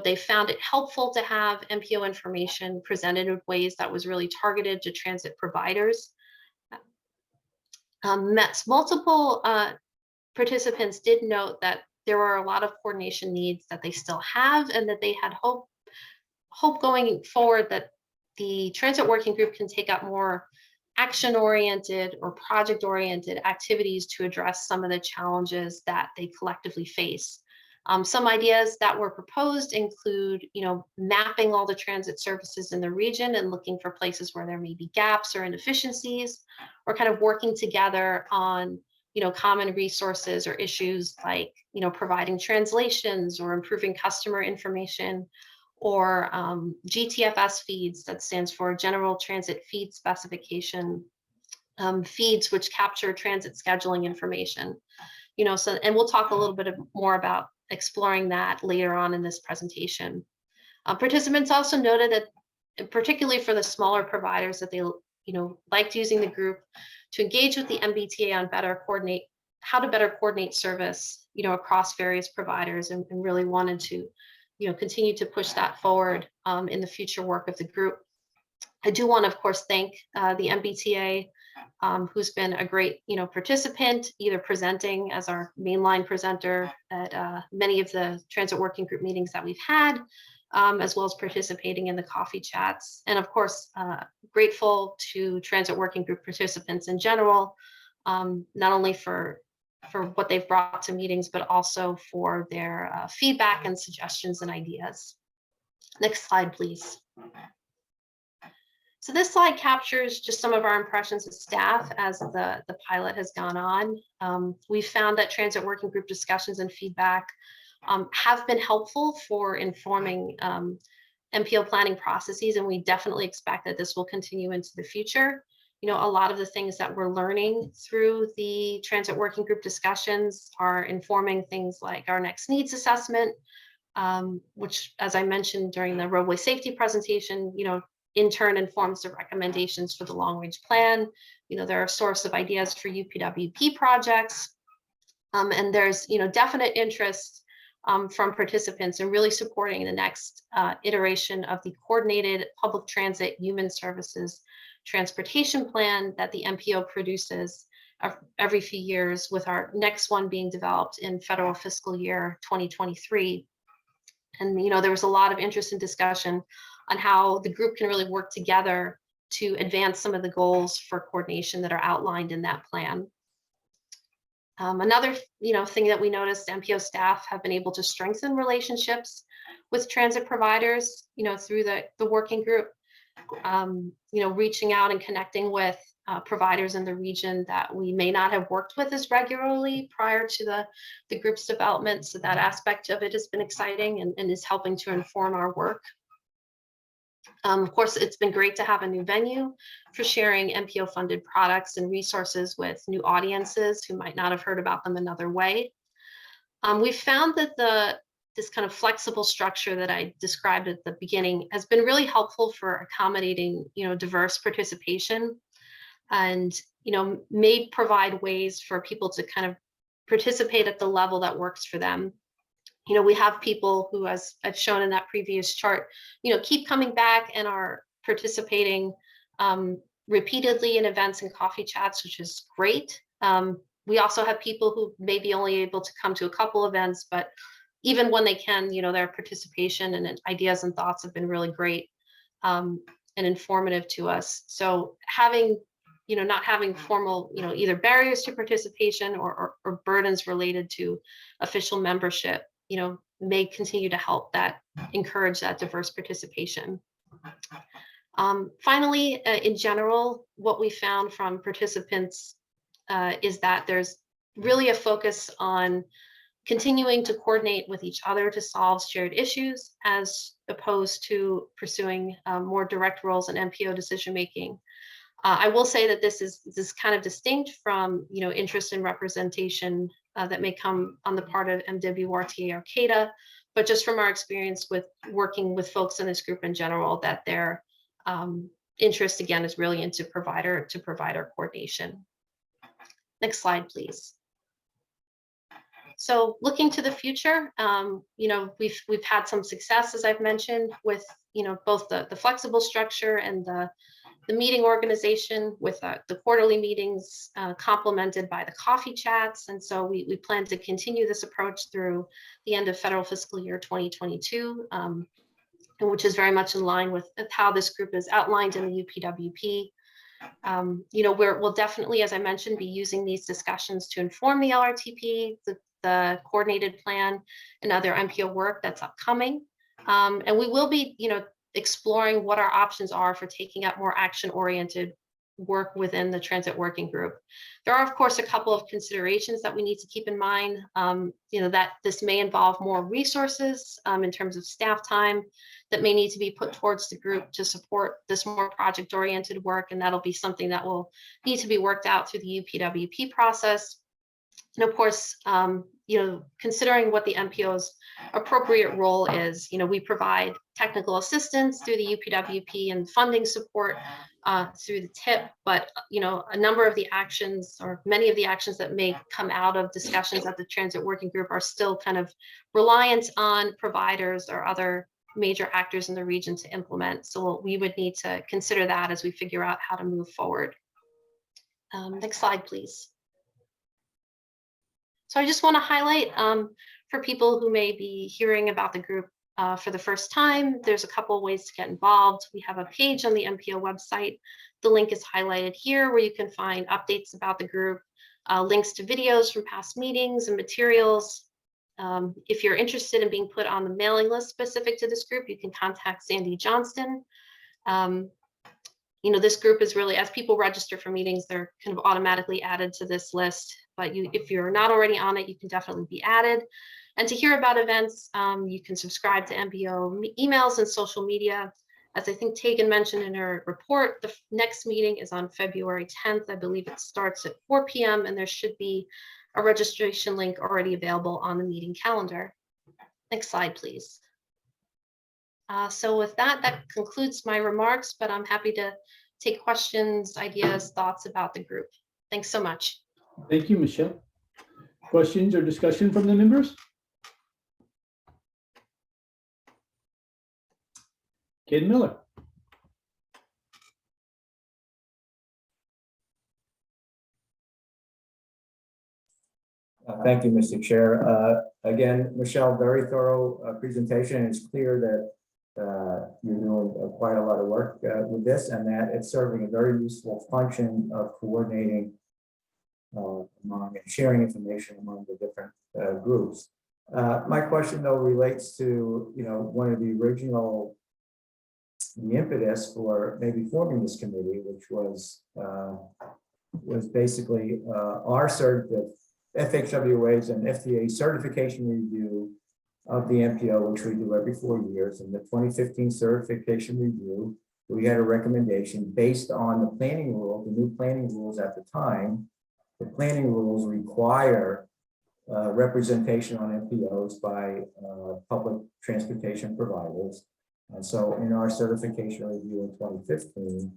They found it helpful to have MPO information presented in ways that was really targeted to transit providers. Multiple participants did note that there were a lot of coordination needs that they still have, and that they had hope going forward that the transit working group can take up more action-oriented or project-oriented activities to address some of the challenges that they collectively face. Some ideas that were proposed include, mapping all the transit services in the region and looking for places where there may be gaps or inefficiencies, or kind of working together on, common resources or issues like, providing translations or improving customer information, or GTFS feeds, that stands for General Transit Feed Specification, feeds which capture transit scheduling information. And we'll talk a little bit more about exploring that later on in this presentation. Participants also noted that, particularly for the smaller providers, that they liked using the group to engage with the MBTA on how to better coordinate service across various providers, and really wanted to continue to push that forward in the future work of the group. I do want to, of course, thank the MBTA, who's been a great, participant, either presenting as our mainline presenter at many of the transit working group meetings that we've had, as well as participating in the coffee chats. And of course, grateful to transit working group participants in general, not only for what they've brought to meetings, but also for their feedback and suggestions and ideas. Next slide, please. So this slide captures just some of our impressions as staff as the pilot has gone on. We've found that transit working group discussions and feedback have been helpful for informing MPO planning processes, and we definitely expect that this will continue into the future. A lot of the things that we're learning through the transit working group discussions are informing things like our next needs assessment, which, as I mentioned during the roadway safety presentation, in turn informs the recommendations for the long range plan. They're a source of ideas for UPWP projects. And there's, definite interest from participants in really supporting the next iteration of the Coordinated Public Transit Human Services Transportation Plan that the MPO produces every few years, with our next one being developed in federal fiscal year 2023. And, there was a lot of interest and discussion on how the group can really work together to advance some of the goals for coordination that are outlined in that plan. Another, thing that we noticed, MPO staff have been able to strengthen relationships with transit providers, through the working group, reaching out and connecting with providers in the region that we may not have worked with as regularly prior to the group's development. So that aspect of it has been exciting and is helping to inform our work. Of course, it's been great to have a new venue for sharing MPO funded products and resources with new audiences who might not have heard about them another way. We've found that this kind of flexible structure that I described at the beginning has been really helpful for accommodating, diverse participation, and, may provide ways for people to kind of participate at the level that works for them. We have people who, as I've shown in that previous chart, keep coming back and are participating repeatedly in events and coffee chats, which is great. We also have people who may be only able to come to a couple events, but even when they can, their participation and ideas and thoughts have been really great and informative to us. So having, not having formal, either barriers to participation or burdens related to official membership, may continue to help that encourage that diverse participation. Finally, in general, what we found from participants is that there's really a focus on continuing to coordinate with each other to solve shared issues, as opposed to pursuing more direct roles in MPO decision-making. I will say that this is kind of distinct from, interest in representation that may come on the part of MWRTA or CADA, but just from our experience with working with folks in this group in general, that their interest, again, is really into provider coordination. Next slide, please. So looking to the future, we've had some success, as I've mentioned, with, both the flexible structure and the meeting organization, with the quarterly meetings complemented by the coffee chats. And so we plan to continue this approach through the end of federal fiscal year 2022, and which is very much in line with how this group is outlined in the UPWP. We'll definitely, as I mentioned, be using these discussions to inform the LRTP, the coordinated plan, and other MPO work that's upcoming. And we will be, exploring what our options are for taking up more action-oriented work within the transit working group. There are, of course, a couple of considerations that we need to keep in mind, that this may involve more resources in terms of staff time that may need to be put towards the group to support this more project-oriented work. And that'll be something that will need to be worked out through the UPWP process. And of course, considering what the MPO's appropriate role is, we provide technical assistance through the UPWP and funding support through the TIP, but a number of the actions, or many of the actions that may come out of discussions at the transit working group, are still kind of reliant on providers or other major actors in the region to implement. So we would need to consider that as we figure out how to move forward. Next slide, please. So I just want to highlight for people who may be hearing about the group for the first time, there's a couple of ways to get involved. We have a page on the MPO website. The link is highlighted here, where you can find updates about the group, links to videos from past meetings and materials. If you're interested in being put on the mailing list specific to this group, you can contact Sandy Johnston. This group is really, as people register for meetings, they're kind of automatically added to this list. But if you're not already on it, you can definitely be added. And to hear about events, you can subscribe to MPO emails and social media. As I think Tegan mentioned in her report, the next meeting is on February 10th. I believe it starts at 4 p.m. and there should be a registration link already available on the meeting calendar. Next slide, please. So with that, that concludes my remarks, but I'm happy to take questions, ideas, thoughts about the group. Thanks so much. Thank you, Michelle. Questions or discussion from the members? Ken Miller. Thank you, Mr. Chair. Again, Michelle, very thorough presentation. It's clear that you're doing quite a lot of work with this, and that it's serving a very useful function of coordinating among and sharing information among the different groups. My question, though, relates to one of the original impetus for maybe forming this committee, which was basically our FHWA's and FTA certification review of the MPO, which we do every 4 years. In the 2015 certification review, we had a recommendation based on the planning rule, the new planning rules at the time. The planning rules require representation on MPOs by public transportation providers. And so in our certification review in 2015,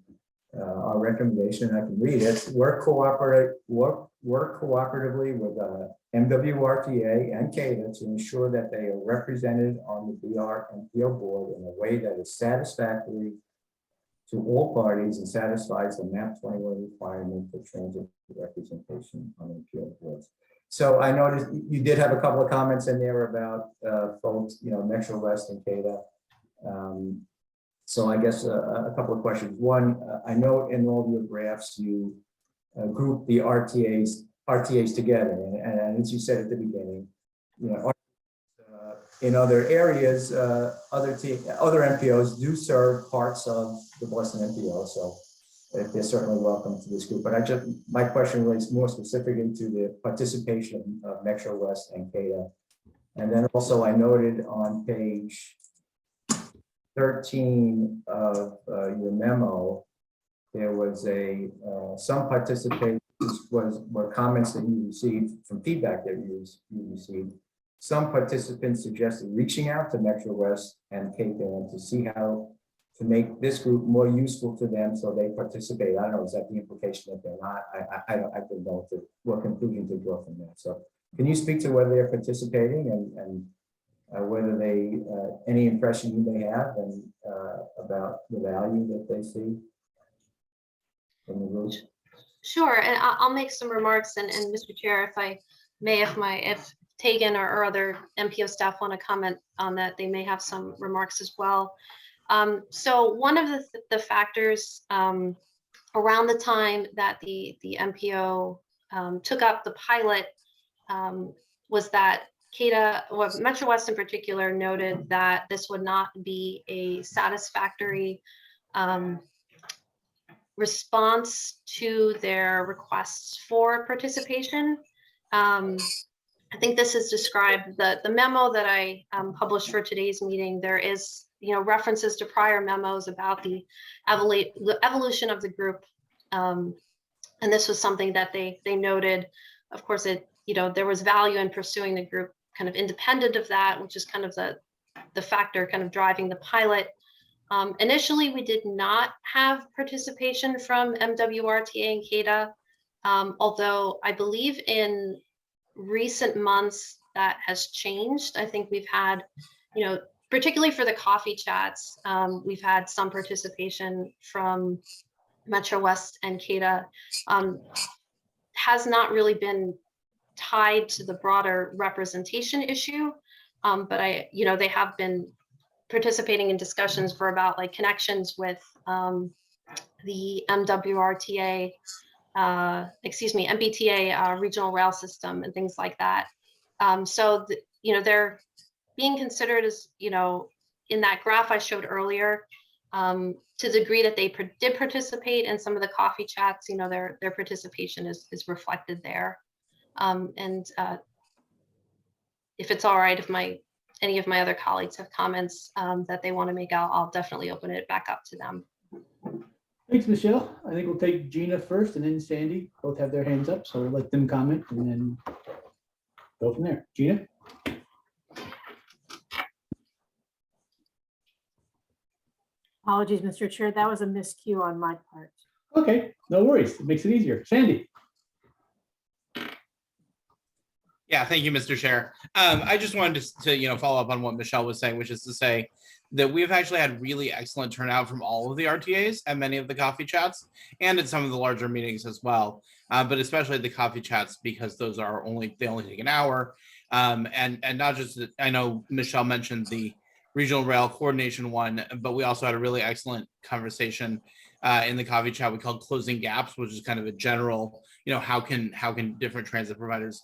our recommendation, I can read it, work cooperatively with MWRTA and CADA to ensure that they are represented on the BR MPO board in a way that is satisfactory to all parties and satisfies the MAP 21 requirement for transit representation on MPO boards. So I noticed you did have a couple of comments in there about folks, Metro West and CADA. So I guess a couple of questions. One, I know in all your graphs you group the RTAs together, and as you said at the beginning, in other areas, other MPOs do serve parts of the Boston MPO, so they're certainly welcome to this group. But my question relates more specifically to the participation of Metro West and CADA, and then also I noted on page 13 of your memo, there was some participation were comments that you received from feedback that you received. Some participants suggested reaching out to Metro West and CADA to see how to make this group more useful to them so they participate. I don't know, is that the implication that they're not? I don't know what conclusion to draw from that. So can you speak to whether they're participating and whether they, any impression you may have and about the value that they see in the group? Sure, and I'll make some remarks, and Mr. Chair, if I may, if Tegan or other MPO staff want to comment on that, they may have some remarks as well. So one of the factors around the time that the MPO took up the pilot was that CADA, or Metro West in particular, noted that this would not be a satisfactory response to their requests for participation. I think this is described, the memo that I published for today's meeting, there is references to prior memos about the evolution of the group. And this was something that they noted. Of course, there was value in pursuing the group kind of independent of that, which is kind of the factor kind of driving the pilot. Initially, we did not have participation from MWRTA and CADA, although I believe in recent months that has changed. I think we've had, particularly for the coffee chats, we've had some participation from Metro West and CADA. Has not really been tied to the broader representation issue, but they have been participating in discussions for about like connections with the MWRTA, MBTA regional rail system and things like that. So they're being considered as, in that graph I showed earlier, to the degree that they did participate in some of the coffee chats, their participation is reflected there. If it's all right, if any of my other colleagues have comments that they want to make, I'll definitely open it back up to them. Thanks, Michelle. I think we'll take Gina first and then Sandy. Both have their hands up, so we'll let them comment and then go from there. Gina? Apologies, Mr. Chair. That was a miscue on my part. Okay, no worries. It makes it easier. Sandy? Yeah, thank you, Mr. Chair. I just wanted to follow up on what Michelle was saying, which is to say that we've actually had really excellent turnout from all of the RTAs at many of the coffee chats and at some of the larger meetings as well. But especially at the coffee chats, because those are only take an hour. And not just, I know Michelle mentioned the regional rail coordination one, but we also had a really excellent conversation in the coffee chat we called Closing Gaps, which is kind of a general, how can different transit providers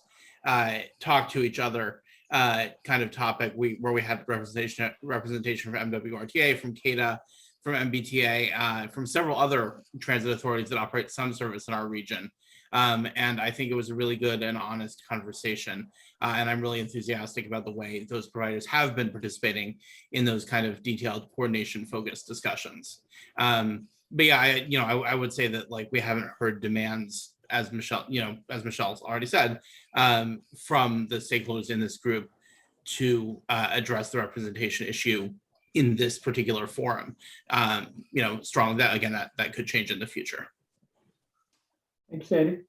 talk to each other kind of topic, where we had representation from MWRTA, from CADA, from MBTA, from several other transit authorities that operate some service in our region. And I think it was a really good and honest conversation. And I'm really enthusiastic about the way those providers have been participating in those kind of detailed coordination focused discussions. But yeah, I would say that we haven't heard demands, as Michelle's already said, from the stakeholders in this group to address the representation issue in this particular forum. Strong that, again, that could change in the future. Thanks, Sandy.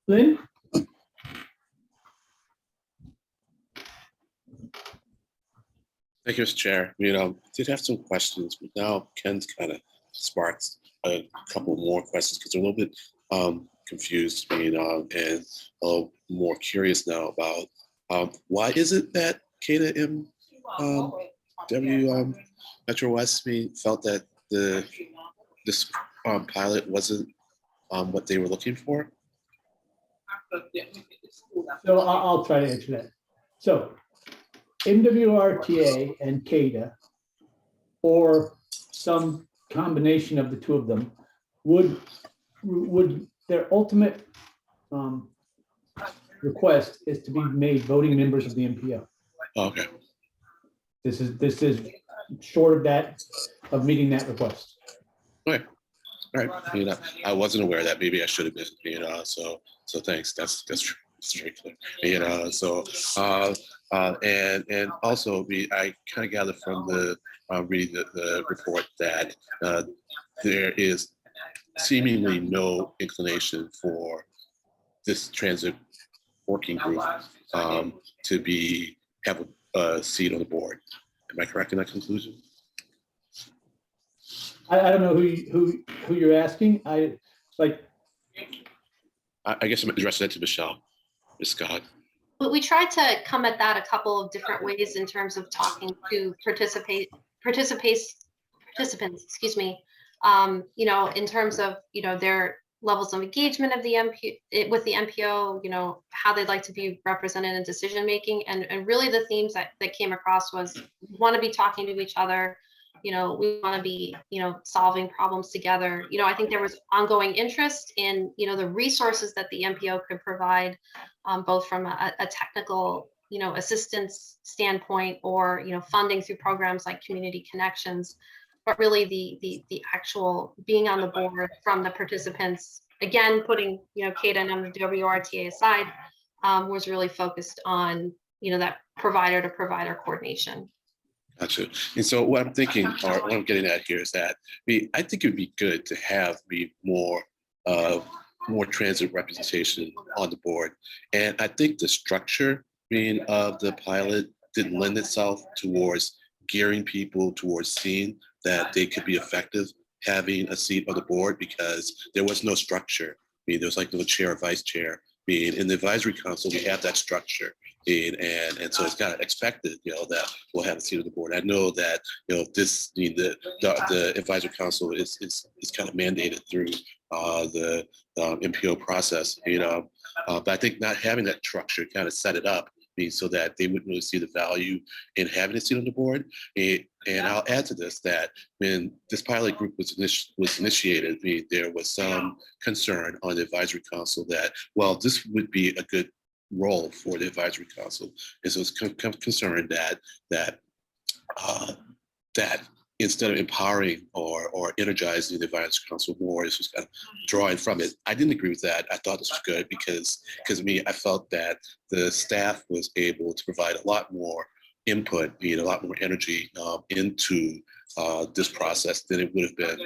Lynn? Thank you, Mr. Chair. I did have some questions, but now Ken's kind of sparked a couple more questions because they're a little bit confused, and a little more curious now about why is it that CADA and Metro West felt that this pilot wasn't what they were looking for? So I'll try to answer that. So MWRTA and CADA, or some combination of the two of them, would their ultimate request is to be made voting members of the MPO. Okay. This is short of that, of meeting that request. Okay. All right. I wasn't aware of that. Maybe I should have been. So thanks. That's very clear. And also I kind of gathered from the reading the report that there is seemingly no inclination for this transit working group to have a seat on the board. Am I correct in that conclusion? I don't know who you're asking. I guess I'm addressing that to Michelle, Ms. Scott. But we tried to come at that a couple of different ways in terms of talking to participants, excuse me, in terms of, their levels of engagement of the with the MPO, how they'd like to be represented in decision making. And really the themes that came across was, we want to be talking to each other. We want to be, solving problems together. I think there was ongoing interest in, the resources that the MPO could provide, both from a technical, assistance standpoint, or, funding through programs like Community Connections, but really the actual being on the board from the participants, again, putting, CADA and MWRTA aside, was really focused on, that provider to provider coordination. Gotcha. And so what I'm thinking, or what I'm getting at here, is that I think it would be good to have more transit representation on the board. And I think the structure of the pilot didn't lend itself towards gearing people towards seeing that they could be effective having a seat on the board, because there was no structure. There was no chair or vice chair. In the advisory council, we have that structure. And so it's kind of expected, that we'll have a seat on the board. I know that, the advisory council is kind of mandated through the MPO process, but I think not having that structure kind of set it up so that they wouldn't really see the value in having a seat on the board. And I'll add to this that when this pilot group was initiated, there was some concern on the advisory council that, well, this would be a good role for the advisory council. And so it's concerned that instead of empowering or energizing the advisory council more, this was kind of drawing from it. I didn't agree with that. I thought this was good because I felt that the staff was able to provide a lot more input, a lot more energy into this process than it would have been,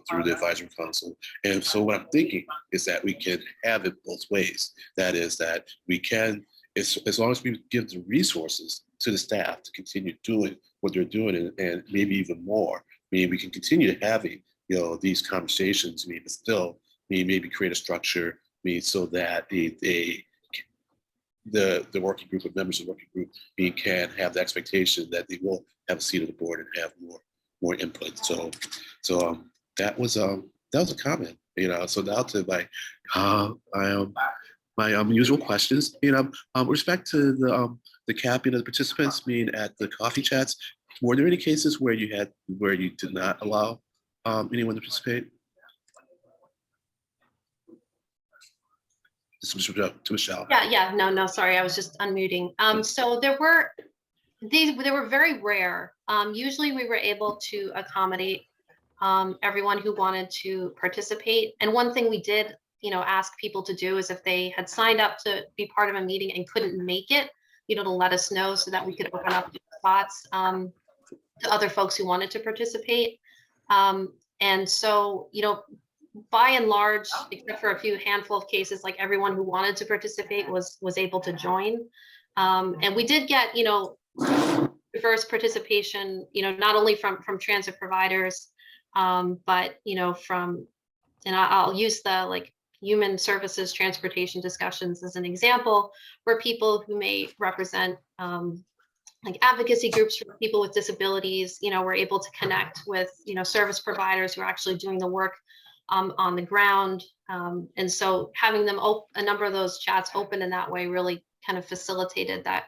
through the advisory council. And so what I'm thinking is that we can have it both ways. That is that we can, as long as we give the resources to the staff to continue doing what they're doing and maybe even more, we can continue having, these conversations, but still, maybe create a structure, so that the working group of members of the working group can have the expectation that they will have a seat at the board and have more input. So that was a comment, So now to my usual questions, with respect to the capping of the participants, at the coffee chats, were there any cases where you did not allow anyone to participate? This is to Michelle. Yeah, no, sorry, I was just unmuting. So there were very rare. Usually we were able to accommodate everyone who wanted to participate. And one thing we did, ask people to do is if they had signed up to be part of a meeting and couldn't make it, to let us know so that we could open up spots to other folks who wanted to participate. And so, by and large, except for a few handful of cases, like everyone who wanted to participate was able to join. And we did get, diverse participation, not only from transit providers, but, from, and I'll use the human services transportation discussions as an example, where people who may represent advocacy groups for people with disabilities, were able to connect with, service providers who are actually doing the work on the ground. And so having them a number of those chats open in that way really kind of facilitated that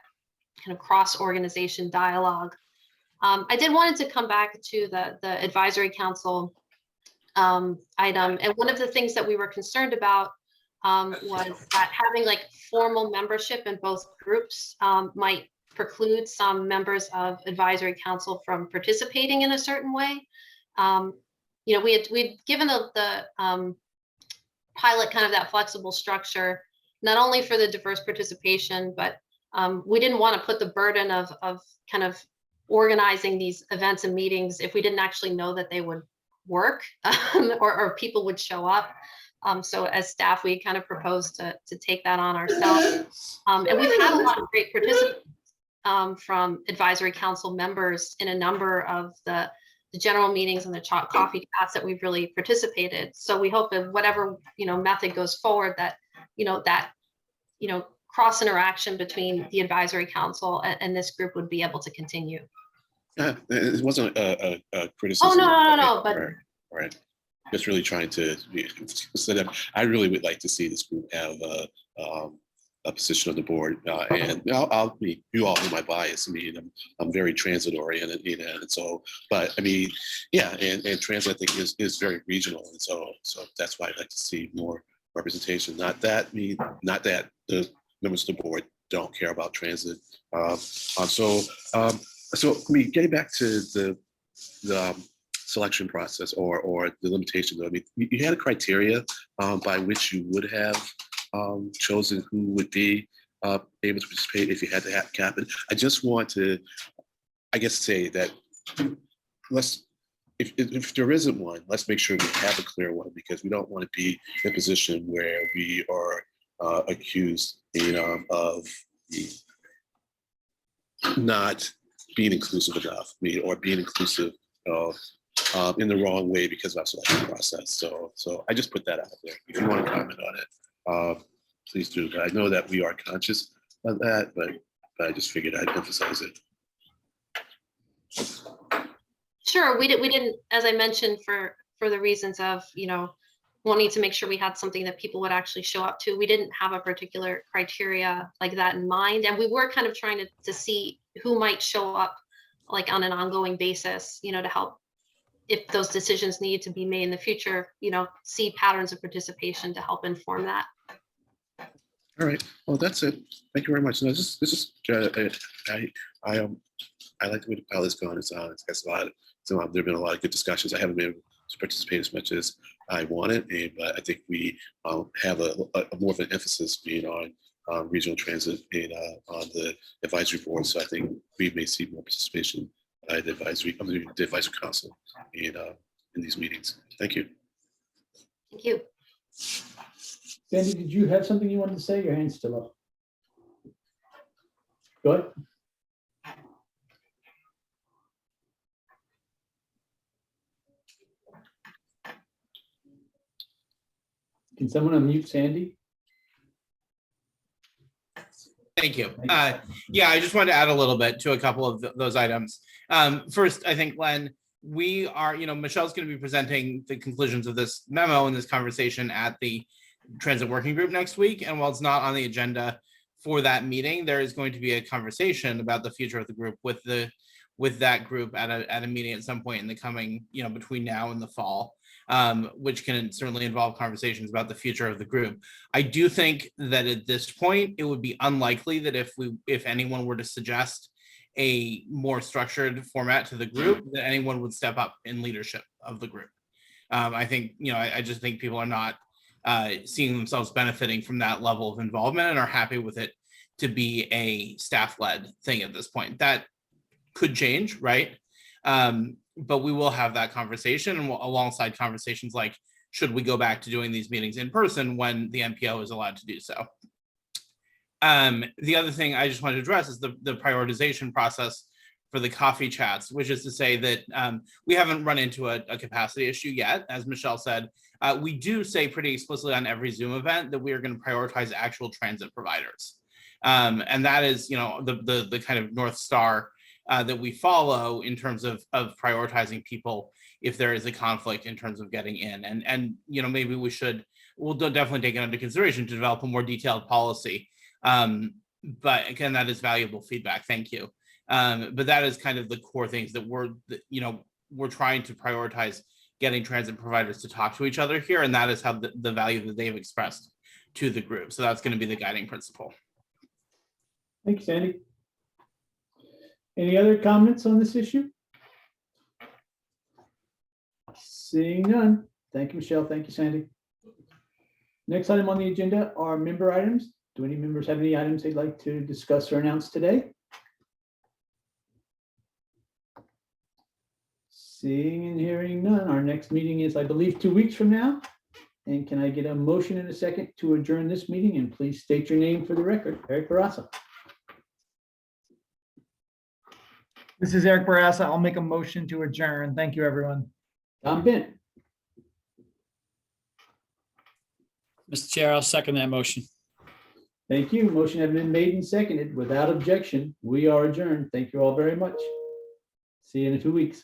kind of cross-organization dialogue. I did wanted to come back to the advisory council item. And one of the things that we were concerned about was that having formal membership in both groups might preclude some members of advisory council from participating in a certain way. We'd given the pilot kind of that flexible structure, not only for the diverse participation, but we didn't want to put the burden of kind of organizing these events and meetings if we didn't actually know that they would work or people would show up. So as staff, we kind of proposed to take that on ourselves. And we've had a lot of great participants from advisory council members in a number of the general meetings and the coffee chats that we've really participated. So we hope that whatever method goes forward, that cross interaction between the advisory council and this group would be able to continue. Yeah, it wasn't a criticism. Oh no, but right. Just really trying to I really would like to see this group have a position on the board, and you all know my bias. I'm very transit oriented, and so, but and transit I think is very regional, and so that's why I'd like to see more representation. Not that the members of the board don't care about transit. So getting back to the selection process or the limitation, you had a criteria by which you would have chosen who would be able to participate if you had to cap it. I just want to, say that if there isn't one, let's make sure we have a clear one, because we don't want to be in a position where we are accused, of not being inclusive enough, or being inclusive in the wrong way because of our selection process. So I just put that out there. If you want to comment on it, please do. But I know that we are conscious of that, but I just figured I'd emphasize it. Sure, we didn't, as I mentioned, for the reasons of wanting to make sure we had something that people would actually show up to. We didn't have a particular criteria like that in mind, and we were kind of trying to see who might show up on an ongoing basis, to help if those decisions need to be made in the future, see patterns of participation to help inform that. All right. Well, that's it. Thank you very much. No, this is I like the way the pilot's gone. It's a lot. There've been a lot of good discussions. I haven't been able to participate as much as I wanted, but I think we have a more of an emphasis being on regional transit and on the advisory board. So I think we may see more participation by the advisory council in these meetings. Thank you. Thank you. Sandy, did you have something you wanted to say? Your hand's still up. Go ahead. Can someone unmute Sandy? Thank you. Yeah, I just wanted to add a little bit to a couple of those items. First, I think, Glenn, we are, Michelle's going to be presenting the conclusions of this memo and this conversation at the Transit Working Group next week. And while it's not on the agenda for that meeting, there is going to be a conversation about the future of the group with that group at a meeting at some point in the coming, between now and the fall, which can certainly involve conversations about the future of the group. I do think that at this point, it would be unlikely that if anyone were to suggest a more structured format to the group, that anyone would step up in leadership of the group. I think, I just think people are not seeing themselves benefiting from that level of involvement and are happy with it to be a staff-led thing at this point. That could change, right? But we will have that conversation, and alongside conversations like, should we go back to doing these meetings in person when the MPO is allowed to do so? The other thing I just wanted to address is the prioritization process for the coffee chats, which is to say that we haven't run into a capacity issue yet. As Michelle said, we do say pretty explicitly on every Zoom event that we are going to prioritize actual transit providers. And that is, the kind of North Star that we follow in terms of prioritizing people if there is a conflict in terms of getting in. And maybe we'll definitely take it under consideration to develop a more detailed policy. But again, that is valuable feedback. Thank you. But that is kind of the core things that we're trying to prioritize getting transit providers to talk to each other here. And that is how the value that they've expressed to the group. So that's going to be the guiding principle. Thank you, Sandy. Any other comments on this issue? Seeing none. Thank you, Michelle. Thank you, Sandy. Next item on the agenda are member items. Do any members have any items they'd like to discuss or announce today? Seeing and hearing none. Our next meeting is, I believe, 2 weeks from now. And can I get a motion in a second to adjourn this meeting? And please state your name for the record. Eric Barassa. This is Eric Barassa. I'll make a motion to adjourn. Thank you, everyone. Tom Bent. Mr. Chair, I'll second that motion. Thank you. Motion has been made and seconded. Without objection, we are adjourned. Thank you all very much. See you in 2 weeks.